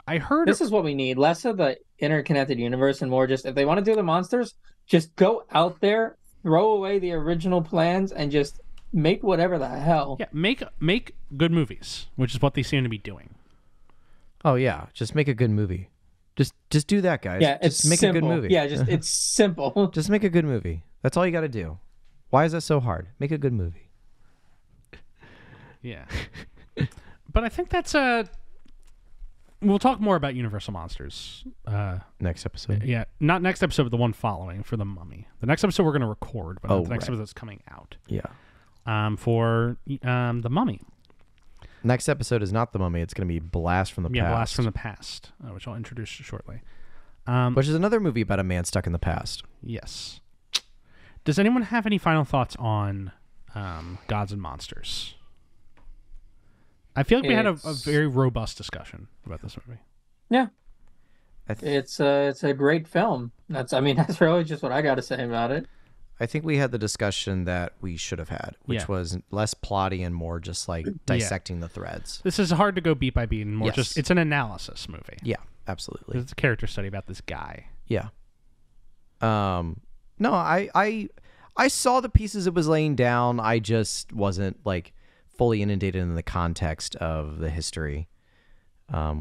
heard... This is what we need. Less of the interconnected universe and more just, if they want to do the monsters, just go out there, throw away the original plans, and just make whatever the hell. Yeah, make good movies, which is what they seem to be doing. Oh yeah, just make a good movie. Just do that, guys. Yeah, just it's make simple. a good movie. Yeah, it's simple. Just make a good movie. That's all you got to do. Why is that so hard? Make a good movie. Yeah. But I think that's we'll talk more about Universal Monsters Next episode. Yeah, not next episode, but the one following for The Mummy. The next episode we're going to record, but the next episode that's coming out. Yeah. For The Mummy. Next episode is not The Mummy. It's going to be Blast from the Past. Yeah, Blast from the Past, which I'll introduce shortly. Which is another movie about a man stuck in the past. Yes. Does anyone have any final thoughts on Gods and Monsters? I feel like we had a very robust discussion about this movie. Yeah. It's a great film. That's really just what I got to say about it. I think we had the discussion that we should have had, which was less plotty and more just like dissecting the threads. This is hard to go beat by beat and more just, it's an analysis movie. Yeah, absolutely. It's a character study about this guy. Yeah. No, I saw the pieces it was laying down. I just wasn't like fully inundated in the context of the history,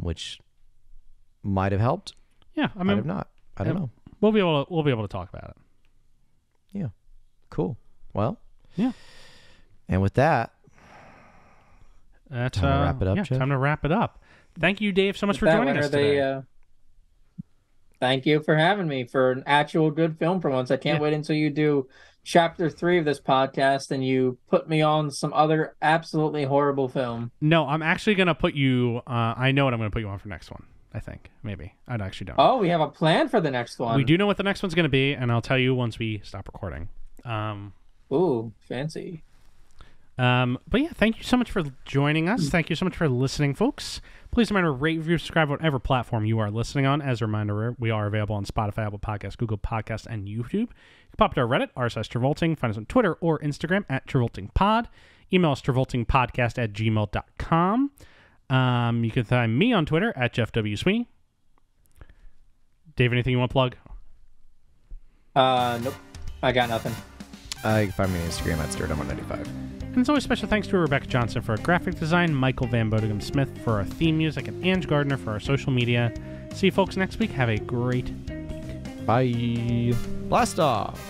which might have helped. Yeah, might have not. I don't know. We'll be able to talk about it. Yeah. Cool. Well. Yeah. And with that, that's time to wrap it up. Jeff? Time to wrap it up. Thank you, Dave, so much for joining us today. Thank you for having me for an actual good film for once. I can't wait until you do chapter 3 of this podcast and you put me on some other absolutely horrible film. No, I'm actually going to put you... I know what I'm going to put you on for next one, I think. Maybe. I actually don't. Oh, we have a plan for the next one. We do know what the next one's going to be, and I'll tell you once we stop recording. Ooh, fancy. But yeah, thank you so much for joining us. Thank you so much for listening, folks. Please remember to rate, review, subscribe, whatever platform you are listening on. As a reminder, we are available on Spotify, Apple Podcasts, Google Podcasts, and YouTube. You can pop to our Reddit, r/Travolting. Find us on Twitter or Instagram at TravoltingPod. Email us travoltingpodcast@gmail.com. You can find me on Twitter at Jeff W. Sweeney. Dave, anything you want to plug? Nope. I got nothing. You can find me on Instagram at Stuart195. And as always, special thanks to Rebecca Johnson for our graphic design, Michael Van Bodegum Smith for our theme music, and Ange Gardner for our social media. See you folks next week. Have a great week. Bye. Blast off.